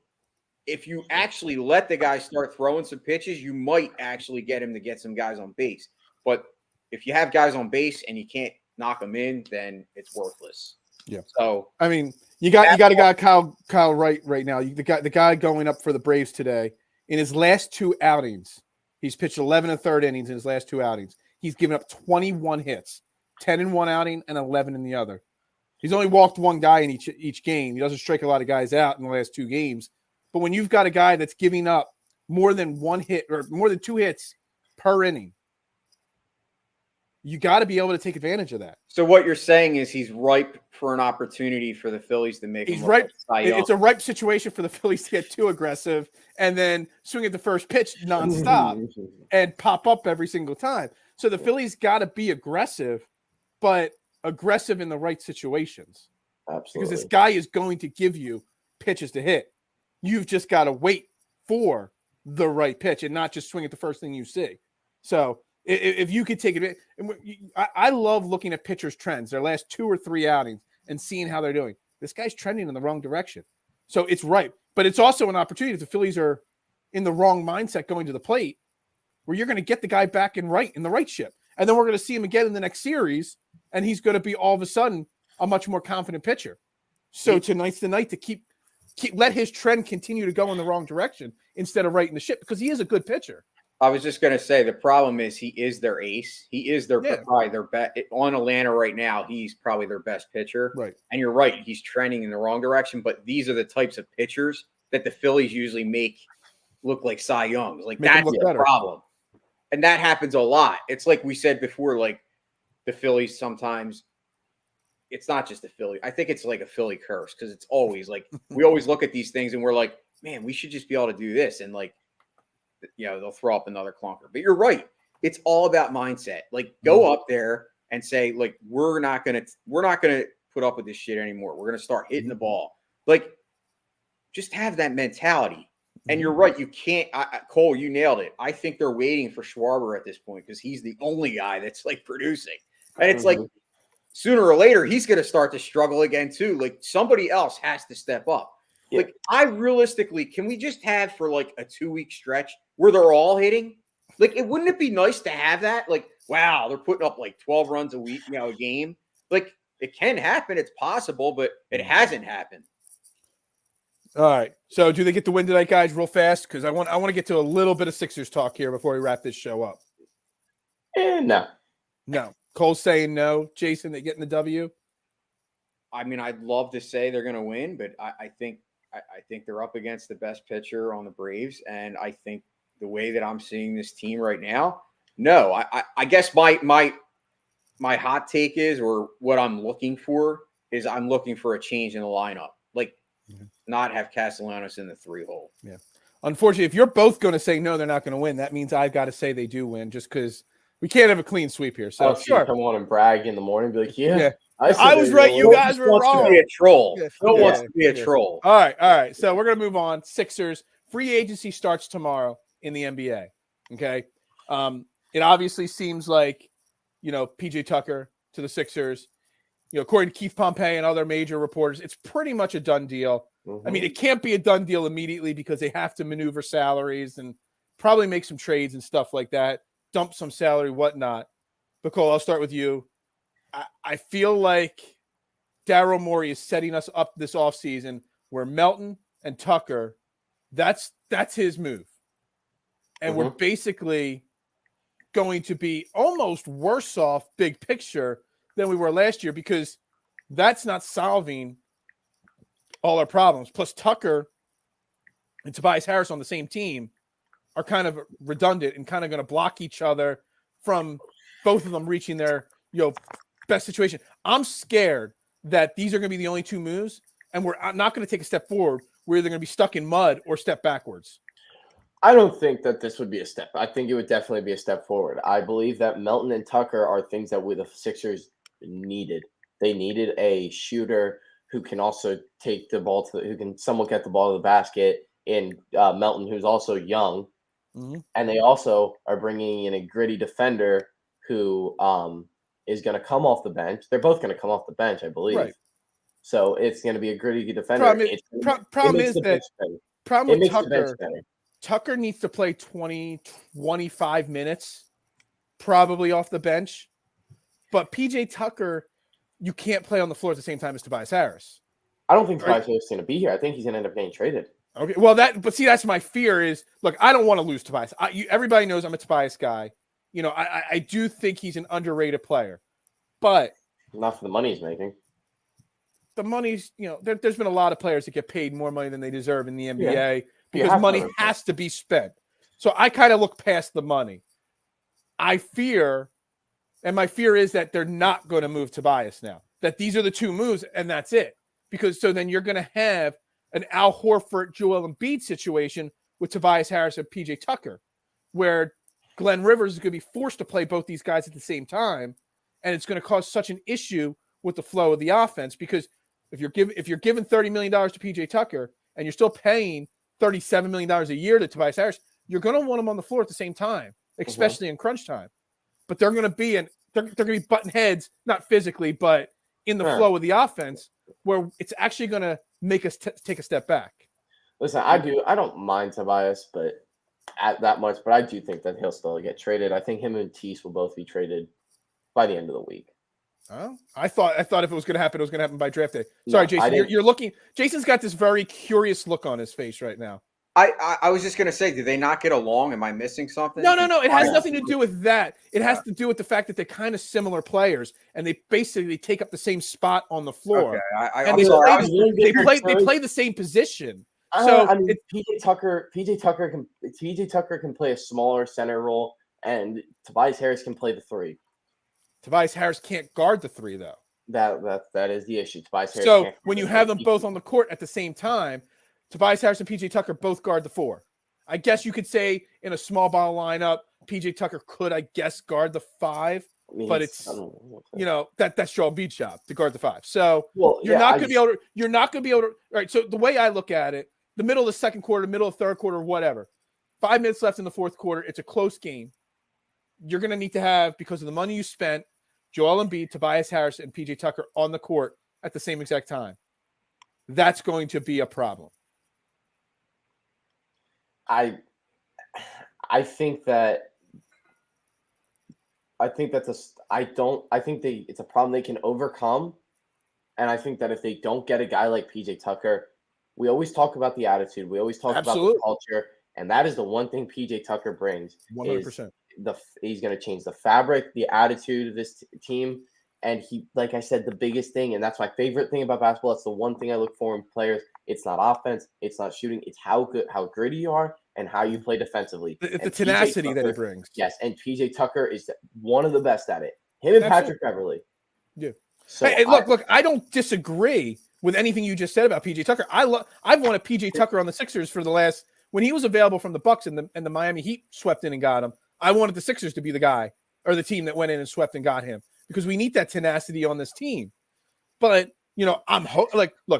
if you actually let the guy start throwing some pitches, you might actually get him to get some guys on base. But if you have guys on base and you can't knock them in, then it's worthless. Yeah. So I mean, you got a guy Kyle Wright right now. The guy going up for the Braves today. In his last 2 outings, he's pitched 11 1/3 innings in his last 2 outings. He's given up 21 hits, 10 in one outing and 11 in the other. He's only walked 1 guy in each game. He doesn't strike a lot of guys out in the last 2 games. But when you've got a guy that's giving up more than 1 hit or more than 2 hits per inning, you got to be able to take advantage of that. So what you're saying is he's ripe for an opportunity for the Phillies to make him ripe. It's a ripe situation for the Phillies to get too aggressive and then swing at the first pitch nonstop and pop up every single time. So the Phillies got to be aggressive, but aggressive in the right situations. Absolutely. Because this guy is going to give you pitches to hit. You've just got to wait for the right pitch and not just swing at the first thing you see. So if you could take it, I love looking at pitchers' trends, their last 2 or 3 outings, and seeing how they're doing. This guy's trending in the wrong direction. So it's right. But it's also an opportunity if the Phillies are in the wrong mindset going to the plate, where you're going to get the guy back in the right ship. And then we're going to see him again in the next series, and he's going to be all of a sudden a much more confident pitcher. So tonight's the night to keep let his trend continue to go in the wrong direction instead of right in the ship, because he is a good pitcher. I was just going to say, the problem is he is their ace. He is probably their best on Atlanta right now. He's probably their best pitcher. Right. And you're right. He's trending in the wrong direction, but these are the types of pitchers that the Phillies usually make look like Cy Youngs. Like, that's the problem. And that happens a lot. It's like we said before, like the Phillies sometimes, it's not just the Philly. I think it's like a Philly curse, because it's always like, we always look at these things and we're like, man, we should just be able to do this. And like, they'll throw up another clunker. But you're right. It's all about mindset. Like, go up there and say, like, we're not gonna put up with this shit anymore. We're gonna start hitting the ball. Like, just have that mentality. And you're right. You can't, Cole, you nailed it. I think they're waiting for Schwarber at this point, because he's the only guy that's like producing. And it's like, sooner or later, he's going to start to struggle again too. Like, somebody else has to step up. Yeah. Like, can we just have for like a 2-week stretch where they're all hitting? Like, wouldn't it be nice to have that? Like, wow, they're putting up like 12 runs a week, a game. Like, it can happen. It's possible, but it hasn't happened. All right. So do they get the win tonight, guys, real fast? Because I want to get to a little bit of Sixers talk here before we wrap this show up. No. Cole's saying no. Jason, they getting the W? I mean, I'd love to say they're going to win, but I think they're up against the best pitcher on the Braves, and I think the way that I'm seeing this team right now, no. I guess my hot take is, or what I'm looking for is, I'm looking for a change in the lineup. Like, not have Castellanos in the 3-hole. Yeah. Unfortunately, if you're both going to say no, they're not going to win, that means I've got to say they do win, just because we can't have a clean sweep here. So sure, come on and brag in the morning, be like, yeah. I was right. You guys were wrong. To be a troll. Phil wants to be a troll. All right. So we're going to move on. Sixers free agency starts tomorrow in the NBA. Okay. It obviously seems like, PJ Tucker to the Sixers, according to Keith Pompey and other major reporters, it's pretty much a done deal. I mean, it can't be a done deal immediately, because they have to maneuver salaries and probably make some trades and stuff like that, dump some salary, whatnot. But Cole, I'll start with you. I feel like Daryl Morey is setting us up this offseason where Melton and Tucker, that's his move. And we're basically going to be almost worse off big picture than we were last year, because that's not solving all our problems. Plus, Tucker and Tobias Harris on the same team are kind of redundant and kind of going to block each other from both of them reaching their best situation. I'm scared that these are going to be the only two moves, and we're not going to take a step forward. We're either going to be stuck in mud or step backwards. I don't think that this would be a step. I think it would definitely be a step forward. I believe that Melton and Tucker are things that the Sixers needed. They needed a shooter who can also take the ball who can somewhat get the ball to the basket, in Melton, who's also young. And they also are bringing in a gritty defender who is going to come off the bench. They're both going to come off the bench, I believe. Right. So it's going to be a gritty defender. Problem is that Tucker needs to play 20, 25 minutes, probably off the bench. But PJ Tucker, you can't play on the floor at the same time as Tobias Harris. I don't think Tobias Harris is going to be here. I think he's going to end up getting traded. Okay, well, that's my fear is, look, I don't want to lose Tobias. Everybody knows I'm a Tobias guy. I do think he's an underrated player, but not for the money he's making. The money's, there's been a lot of players that get paid more money than they deserve in the NBA because money has to be spent. So I kind of look past the money. My fear is that they're not going to move Tobias now, that these are the two moves and that's it. Because so then you're going to have an Al Horford, Joel Embiid situation with Tobias Harris and PJ Tucker, where Glenn Rivers is going to be forced to play both these guys at the same time. And it's going to cause such an issue with the flow of the offense, because if you're giving $30 million to PJ Tucker and you're still paying $37 million a year to Tobias Harris, you're going to want them on the floor at the same time, especially in crunch time. But they're going to be they're going to be butting heads, not physically, but in the flow of the offense, where it's actually going to make us take a step back. Listen, I don't mind Tobias, but at that much, but I do think that he'll still get traded. I think him and Tease will both be traded by the end of the week. Oh, I thought if it was going to happen, it was going to happen by draft day. Sorry, No, Jason, you're looking. Jason's got this very curious look on his face right now. I was just gonna say, did they not get along? Am I missing something? No. It has nothing to do with that. It has to do with the fact that they're kind of similar players, and they basically take up the same spot on the floor. Okay, and they play the same position. So I mean, PJ Tucker can play a smaller center role, and Tobias Harris can play the 3. Tobias Harris can't guard the 3 though. That is the issue. Tobias Harris. So when you have them both on the court at the same time, Tobias Harris and PJ Tucker both guard the 4. I guess you could say in a small ball lineup, PJ Tucker could, I guess, guard the 5, but it's that's Joel Embiid's job to guard the 5. So you're not going to be able to. All right. So the way I look at it, the middle of the second quarter, middle of third quarter, whatever, 5 minutes left in the fourth quarter, it's a close game. You're going to need to have, because of the money you spent, Joel Embiid, Tobias Harris, and PJ Tucker on the court at the same exact time. That's going to be a problem. I think it's a problem they can overcome. And I think that if they don't get a guy like PJ Tucker, we always talk about the attitude. We always talk about the culture. And that is the one thing PJ Tucker brings. 100%. He's going to change the fabric, the attitude of this team. And he, like I said, the biggest thing, and that's my favorite thing about basketball. It's the one thing I look for in players. It's not offense. It's not shooting. It's how gritty you are and how you play defensively. The tenacity that he brings. Yes, and PJ Tucker is one of the best at it. Him and Patrick Beverley. Yeah. So hey, look, I don't disagree with anything you just said about PJ Tucker. I've wanted PJ Tucker on the Sixers for the last, when he was available from the Bucks and the Miami Heat swept in and got him. I wanted the Sixers to be the guy or the team that went in and swept and got him, because we need that tenacity on this team. But, look,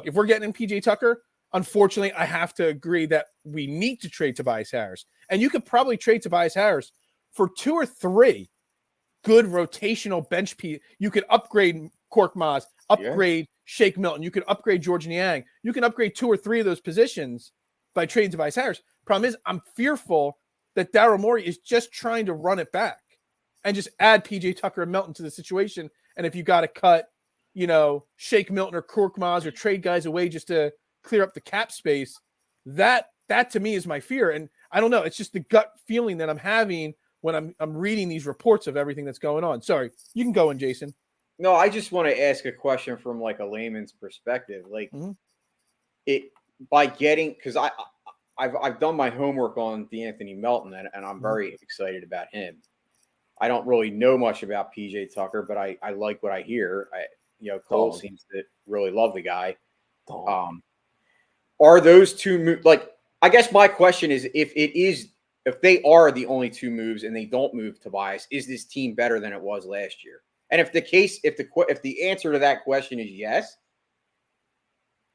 if we're getting in PJ Tucker, unfortunately, I have to agree that we need to trade Tobias Harris. And you could probably trade Tobias Harris for 2 or 3 good rotational bench pieces. You could upgrade Korkmaz, upgrade Shake Milton. You could upgrade George Niang. You can upgrade 2 or 3 of those positions by trading Tobias Harris. Problem is, I'm fearful that Daryl Morey is just trying to run it back and just add PJ Tucker and Melton to the situation. And if you got to cut, Shake Milton or Korkmaz or trade guys away just to clear up the cap space, that to me is my fear. And I don't know, it's just the gut feeling that I'm having when I'm reading these reports of everything that's going on. Sorry, you can go in, Jason. No, I just want to ask a question from like a layman's perspective. Like because I've done my homework on DeAnthony Melton, and I'm very excited about him. I don't really know much about PJ Tucker, but I like what I hear. Cole seems to really love the guy. Are those 2 like? I guess my question is, if they are the only 2 moves and they don't move Tobias, is this team better than it was last year? And if the answer to that question is yes,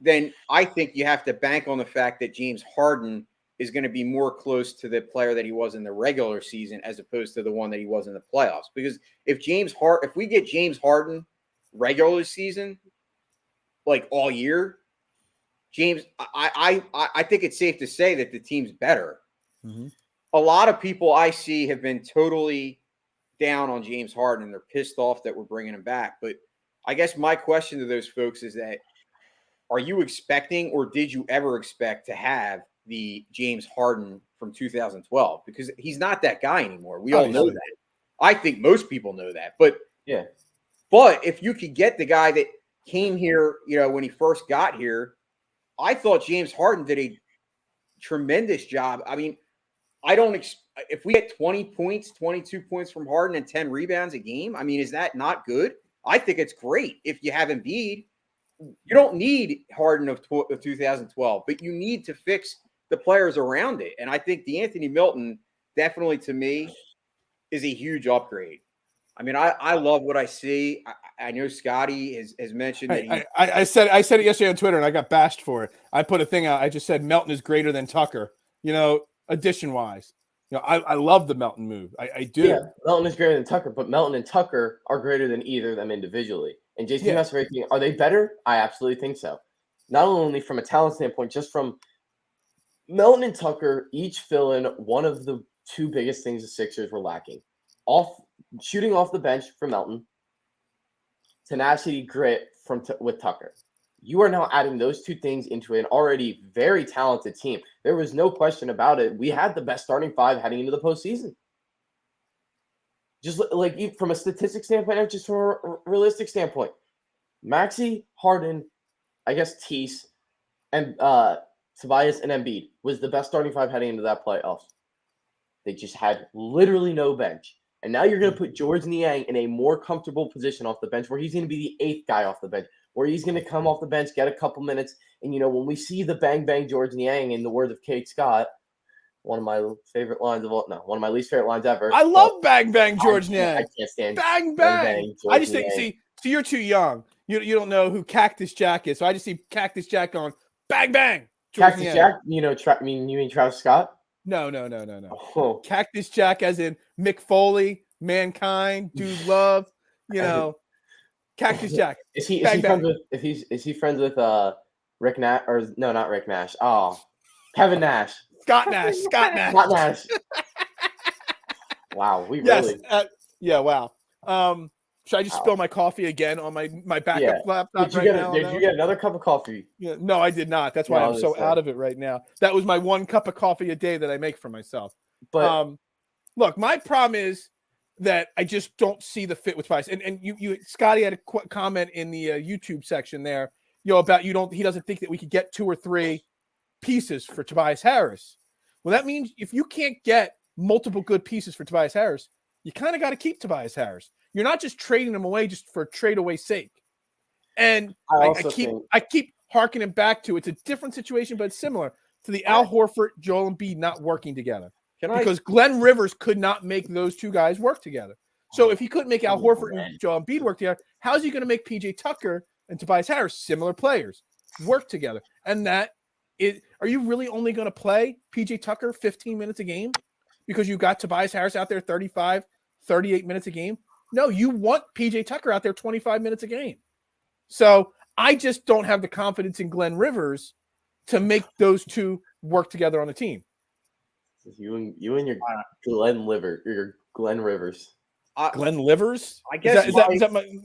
then I think you have to bank on the fact that James Harden is going to be more close to the player that he was in the regular season as opposed to the one that he was in the playoffs. Because if we get James Harden regular season, like all year, I think it's safe to say that the team's better. Mm-hmm. A lot of people I see have been totally down on James Harden. They're pissed off that we're bringing him back. But I guess my question to those folks is that, are you expecting, or did you ever expect to have the James Harden from 2012? Because he's not that guy anymore. We all know that. I think most people know that. But if you could get the guy that came here, when he first got here, I thought James Harden did a tremendous job. I mean, if we get 20 points, 22 points from Harden and 10 rebounds a game, I mean, is that not good? I think it's great. If you have Embiid, you don't need Harden of 2012, but you need to fix the players around it. And I think DeAnthony Melton definitely, to me, is a huge upgrade. I mean, I love what I see. I know Scotty has mentioned that. I said it yesterday on Twitter, and I got bashed for it. I put a thing out. I just said Melton is greater than Tucker, addition wise. I love the Melton move. I do. Yeah, Melton is greater than Tucker, but Melton and Tucker are greater than either of them individually. And Jason, are they better? I absolutely think so. Not only from a talent standpoint, just from Melton and Tucker each fill in one of the two biggest things the Sixers were lacking. Shooting off the bench for Melton, tenacity, grit with Tucker. You are now adding those two things into an already very talented team. There was no question about it. We had the best starting five heading into the postseason. Just like from a statistic standpoint, and just from a realistic standpoint. Maxey, Harden, I guess Tease, and Tobias and Embiid was the best starting five heading into that playoffs. They just had literally no bench. And now you're going to put George Niang in a more comfortable position off the bench where he's going to be the eighth guy off the bench, where he's going to come off the bench, get a couple minutes. And, when we see the bang, bang George Niang, in the words of Kate Scott, one of my favorite lines one of my least favorite lines ever. I love bang, bang George Niang. I can't stand bang, bang. I just think, see, you're too young. You don't know who Cactus Jack is. So I just see Cactus Jack going, bang, bang. George Cactus Jack? You mean Travis Scott? No. Oh. Cactus Jack as in Mick Foley, Mankind, Dude Love, Cactus Jack. Is he friends with Rick Nash or no, not Rick Nash. Oh, Kevin Nash. Scott Nash. Scott Nash. Wow, really yeah, wow. Should I just spill my coffee again on my backup laptop Did you get another cup of coffee? Yeah, no, I did not. That's why I'm so out of it right now. That was my one cup of coffee a day that I make for myself. But look, my problem is that I just don't see the fit with Tobias. And you Scotty had a comment in the YouTube section there, about he doesn't think that we could get 2 or 3 pieces for Tobias Harris. Well, that means if you can't get multiple good pieces for Tobias Harris, you kind of got to keep Tobias Harris. You're not just trading him away just for trade away sake. And I keep harkening back to it's a different situation, but it's similar to the Al Horford, Joel Embiid not working together. Because Glenn Rivers could not make those two guys work together. So if he couldn't make Al Horford and Joel Embiid work together, how is he going to make PJ Tucker and Tobias Harris, similar players, work together? And are you really only going to play PJ Tucker 15 minutes a game because you got Tobias Harris out there 35, 38 minutes a game? No, you want PJ Tucker out there 25 minutes a game. So I just don't have the confidence in Glenn Rivers to make those two work together on the team. You and your Glenn Rivers. Glenn Rivers? I guess is that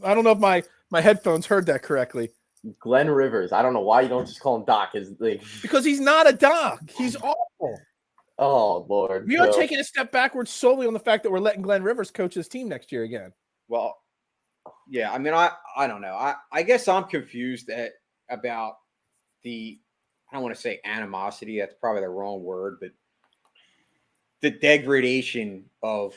I don't know if my headphones heard that correctly. Glenn Rivers. I don't know why you don't just call him Doc. Because he's not a Doc. He's awful. Oh, Lord. We are taking a step backwards solely on the fact that we're letting Glenn Rivers coach his team next year again. Well, yeah, I mean, I don't know. I guess I'm confused about I don't want to say animosity. That's probably the wrong word, but the degradation of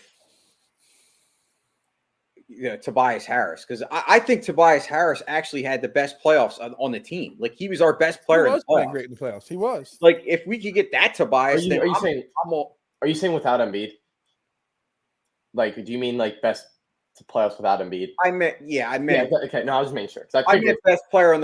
Tobias Harris. Because I think Tobias Harris actually had the best playoffs on the team. Like, he was our best player in the playoffs. Playing great in the playoffs. He was. Like, if we could get that Tobias, are you saying without Embiid? Like, do you mean like best playoffs without Embiid? I meant. Okay, no, I was making sure. I meant best player on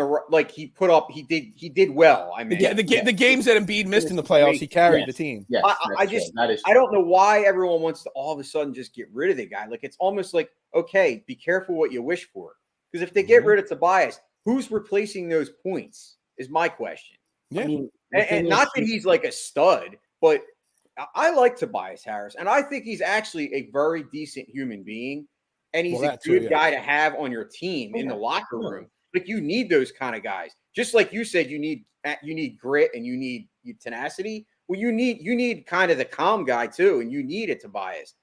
he did well. I mean, the games that Embiid missed in the playoffs, he carried the team. Yes, I don't know why everyone wants to all of a sudden just get rid of the guy. Like, it's almost like, okay, be careful what you wish for, because if they get rid of Tobias, who's replacing those points? Is my question. Yeah, I mean, and not that he's like a stud, but I like Tobias Harris, and I think he's actually a very decent human being. And he's a good guy to have on your team in the locker room. Like, you need those kind of guys. Just like you said, you need grit and you need tenacity. Well, you need kind of the calm guy too, and you need a Tobias.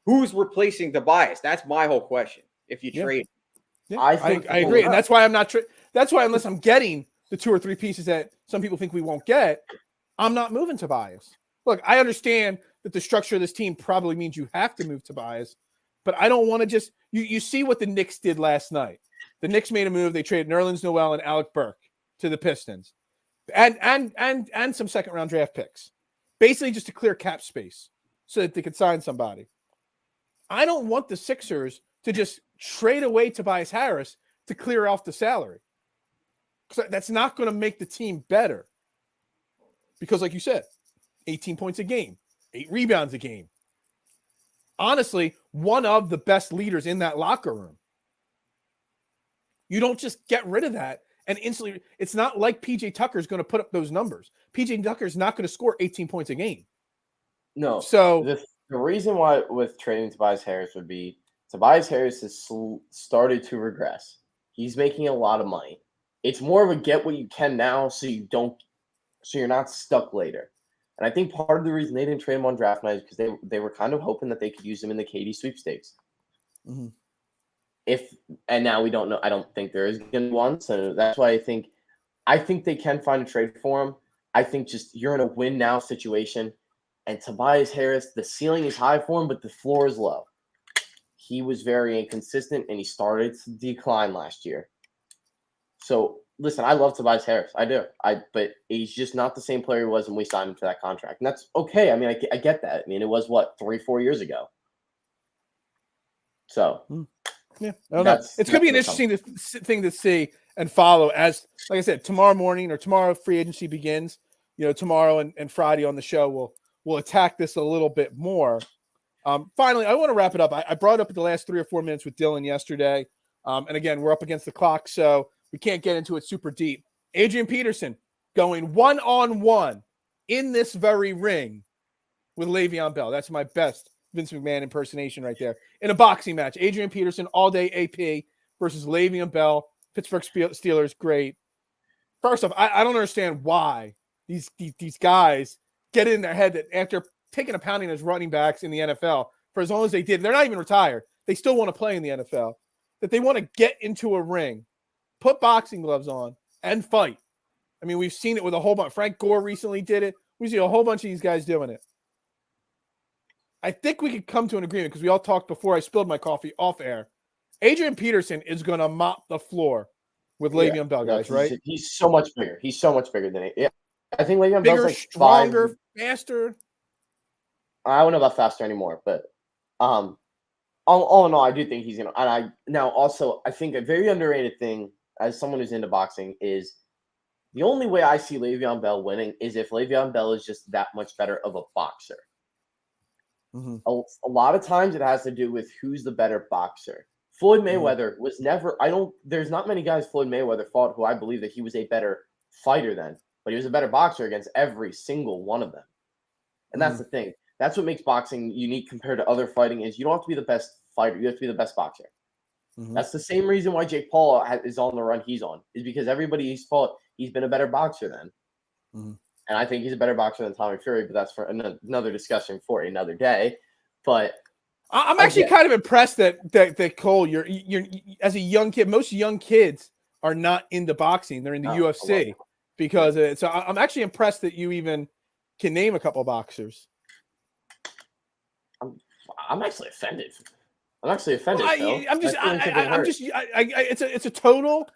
Who's replacing Tobias? That's my whole question. If you trade, I agree, and that's why I'm not. That's why unless I'm getting the 2 or 3 pieces that some people think we won't get, I'm not moving Tobias. Look, I understand that the structure of this team probably means you have to move Tobias. But I don't want to just you see what the Knicks did last night. The Knicks made a move. They traded Nerlens Noel and Alec Burke to the Pistons. And some second round draft picks. Basically just to clear cap space so that they could sign somebody. I don't want the Sixers to just trade away Tobias Harris to clear off the salary. Because that's not going to make the team better. Because like you said, 18 points a game, 8 rebounds a game. Honestly, one of the best leaders in that locker room. You don't just get rid of that And instantly, it's not like PJ Tucker is going to put up those numbers. PJ Tucker is not going to score 18 points a game. No. So the reason why with trading Tobias Harris would be Tobias Harris has started to regress. He's making a lot of money. It's more of a get what you can now, so you're not stuck later. And I think part of the reason they didn't trade him on draft night is because they were kind of hoping that they could use him in the KD sweepstakes. mm-hmm. And now we don't know. I don't think there is going to be one. So that's why I think they can find a trade for him. I think just you're in a win now situation. And Tobias Harris, the ceiling is high for him, but the floor is low. He was very inconsistent, and he started to decline last year. So, listen, I love Tobias Harris. I do. But he's just not the same player he was when we signed him to that contract. And that's okay. I mean, I get that. I mean, it was, 3-4 years ago? So, yeah, I don't know. It's going to be an interesting thing to see and follow as, like I said, tomorrow morning or tomorrow free agency begins. Tomorrow and Friday on the show, we'll attack this a little bit more. Finally, I want to wrap it up. I brought up the last 3 or 4 minutes with Dylan yesterday. And again, we're up against the clock, so we can't get into it super deep. Adrian Peterson going one-on-one in this very ring with Le'Veon Bell. That's my best Vince McMahon impersonation right there. In a boxing match, Adrian Peterson, all-day AP versus Le'Veon Bell. Pittsburgh Steelers, great. First off, I don't understand why these guys get it in their head that after taking a pounding as running backs in the NFL for as long as they did, they're not even retired. They still want to play in the NFL. That they want to get into a ring, put boxing gloves on, and fight. I mean, we've seen it with a whole bunch. Frank Gore recently did it. We see a whole bunch of these guys doing it. I think we could come to an agreement because we all talked before I spilled my coffee off air. Adrian Peterson is going to mop the floor with Le'Veon Bell, guys, right? He's so much bigger. He's so much bigger than it. Yeah, I think Le'Veon bigger, Bell's like stronger, faster. I don't know about faster anymore, but all in all, I do think he's gonna. And I think a very underrated thing as someone who's into boxing is the only way I see Le'Veon Bell winning is if Le'Veon Bell is just that much better of a boxer. Mm-hmm. A lot of times it has to do with who's the better boxer. Floyd Mayweather was never. There's not many guys Floyd Mayweather fought who I believe that he was a better fighter than, but he was a better boxer against every single one of them. And that's the thing. That's what makes boxing unique compared to other fighting is you don't have to be the best fighter. You have to be the best boxer. Mm-hmm. That's the same reason why Jake Paul is on the run he's on, is because everybody he's fought, he's been a better boxer than. Mm-hmm. And I think he's a better boxer than Tommy Fury, but that's for another discussion for another day. But I'm actually kind of impressed that Cole, you're as a young kid, most young kids are not into boxing. They're in the UFC because so I'm actually impressed that you even can name a couple of boxers. I'm actually offended. I'm actually offended. It's a total,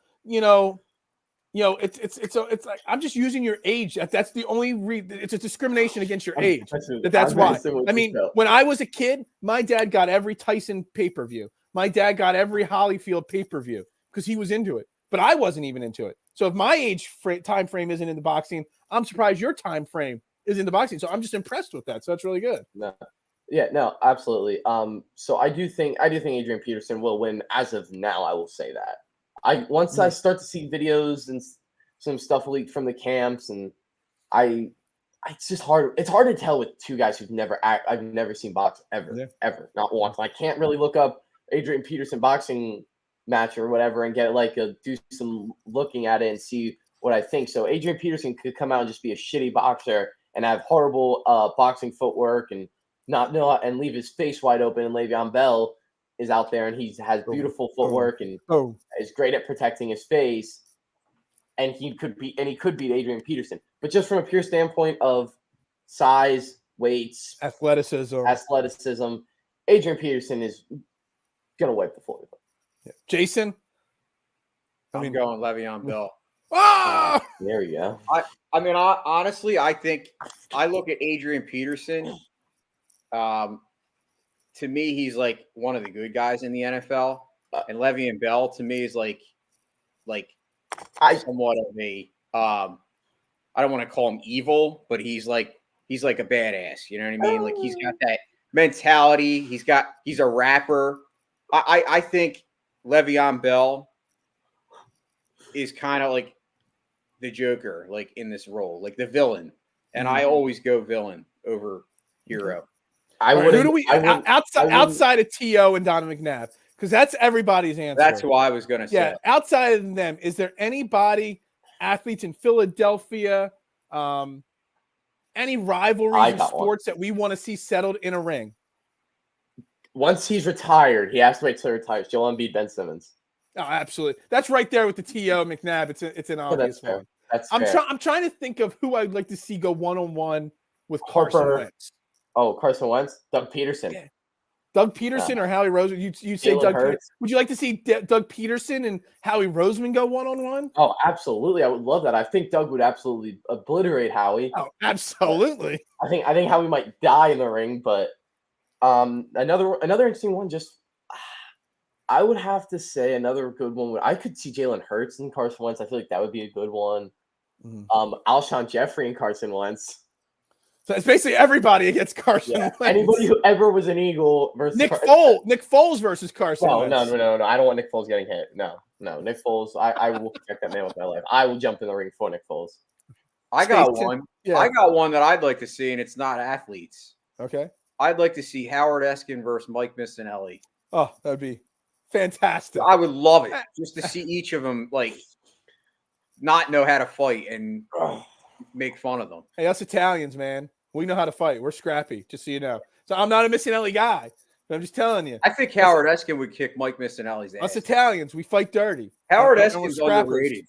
it's like I'm just using your age. That's the only it's a discrimination against your age. That's why. I mean, when I was a kid, my dad got every Tyson pay-per-view. My dad got every Holyfield pay-per-view because he was into it, but I wasn't even into it. So if my age time frame isn't into boxing, I'm surprised your time frame is into boxing. So I'm just impressed with that. So that's really good. No, absolutely. So I do think Adrian Peterson will win as of now. I will say that. Once I start to see videos and some stuff leaked from the camps, and it's just hard. It's hard to tell with two guys I've never seen box ever, not once. I can't really look up Adrian Peterson boxing match or whatever and get do some looking at it and see what I think. So Adrian Peterson could come out and just be a shitty boxer and have horrible boxing footwork and not know and leave his face wide open. And Le'Veon Bell is out there and he has beautiful footwork and is great at protecting his face. And he could beat Adrian Peterson. But just from a pure standpoint of size, weights, athleticism, Adrian Peterson is gonna wipe the floor. Yeah. Jason, I'm going Le'Veon Bell. There you go. Honestly, I think I look at Adrian Peterson. To me, he's like one of the good guys in the NFL, and Le'Veon Bell to me is like somewhat of a I don't want to call him evil, but he's like a badass. You know what I mean? Like he's got that mentality. He's a rapper. I think Le'Veon Bell is kind of like the Joker, like in this role, like the villain. And I always go villain over hero. Who do we outside of T.O. and Donovan McNabb? Because that's everybody's answer. That's who I was going to say. Yeah, outside of them, is there anybody, athletes in Philadelphia, any rivalries in sports that we want to see settled in a ring? Once he's retired, he has to wait till he retires. Joel Embiid, Ben Simmons. Oh, absolutely. That's right there with the T.O. McNabb. It's an obvious one. I'm trying to think of who I'd like to see go one-on-one with Carson Wentz. Oh, Carson Wentz? Doug Peterson. Yeah. Doug Peterson or Howie Roseman? You say Doug Peterson. Would you like to see Doug Peterson and Howie Roseman go one-on-one? Oh, absolutely. I would love that. I think Doug would absolutely obliterate Howie. Oh, absolutely. I think Howie might die in the ring, but another interesting one, just I would have to say another good one. I could see Jalen Hurts and Carson Wentz. I feel like that would be a good one. Alshon Jeffrey and Carson Wentz. So it's basically everybody against Carson Wentz. Anybody who ever was an Eagle versus Nick Foles versus Carson Wentz. No. I don't want Nick Foles getting hit. No. Nick Foles. I will protect that man with my life. I will jump in the ring for Nick Foles. I got one. Yeah. I got one that I'd like to see, and it's not athletes. Okay. I'd like to see Howard Eskin versus Mike Missinelli. Oh, that'd be fantastic. I would love it just to see each of them not know how to fight and make fun of them. Hey, us Italians, man, we know how to fight. We're scrappy, just so you know. So I'm not a Missinelli guy, but I'm just telling you. I think Howard Eskin would kick Mike Missinelli's ass. Us Italians, we fight dirty. Howard Eskin's underrated.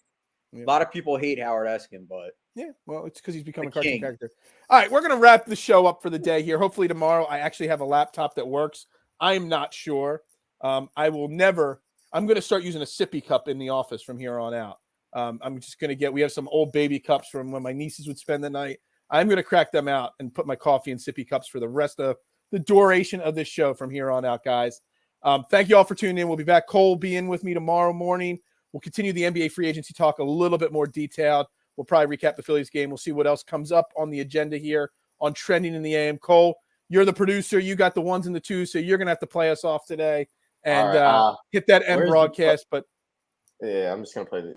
Yeah. A lot of people hate Howard Eskin, but yeah, well, it's because he's become a cartoon character. All right, we're going to wrap the show up for the day here. Hopefully tomorrow I actually have a laptop that works. I'm not sure. I'm going to start using a sippy cup in the office from here on out. I'm just going to we have some old baby cups from when my nieces would spend the night. I'm going to crack them out and put my coffee in sippy cups for the rest of the duration of this show from here on out, guys. Thank you all for tuning in. We'll be back. Cole will be in with me tomorrow morning. We'll continue the NBA free agency talk a little bit more detailed. We'll probably recap the Phillies game. We'll see what else comes up on the agenda here on Trending in the AM. Cole, you're the producer. You got the ones and the twos, so you're going to have to play us off today and hit that end broadcast. But yeah, I'm just going to play the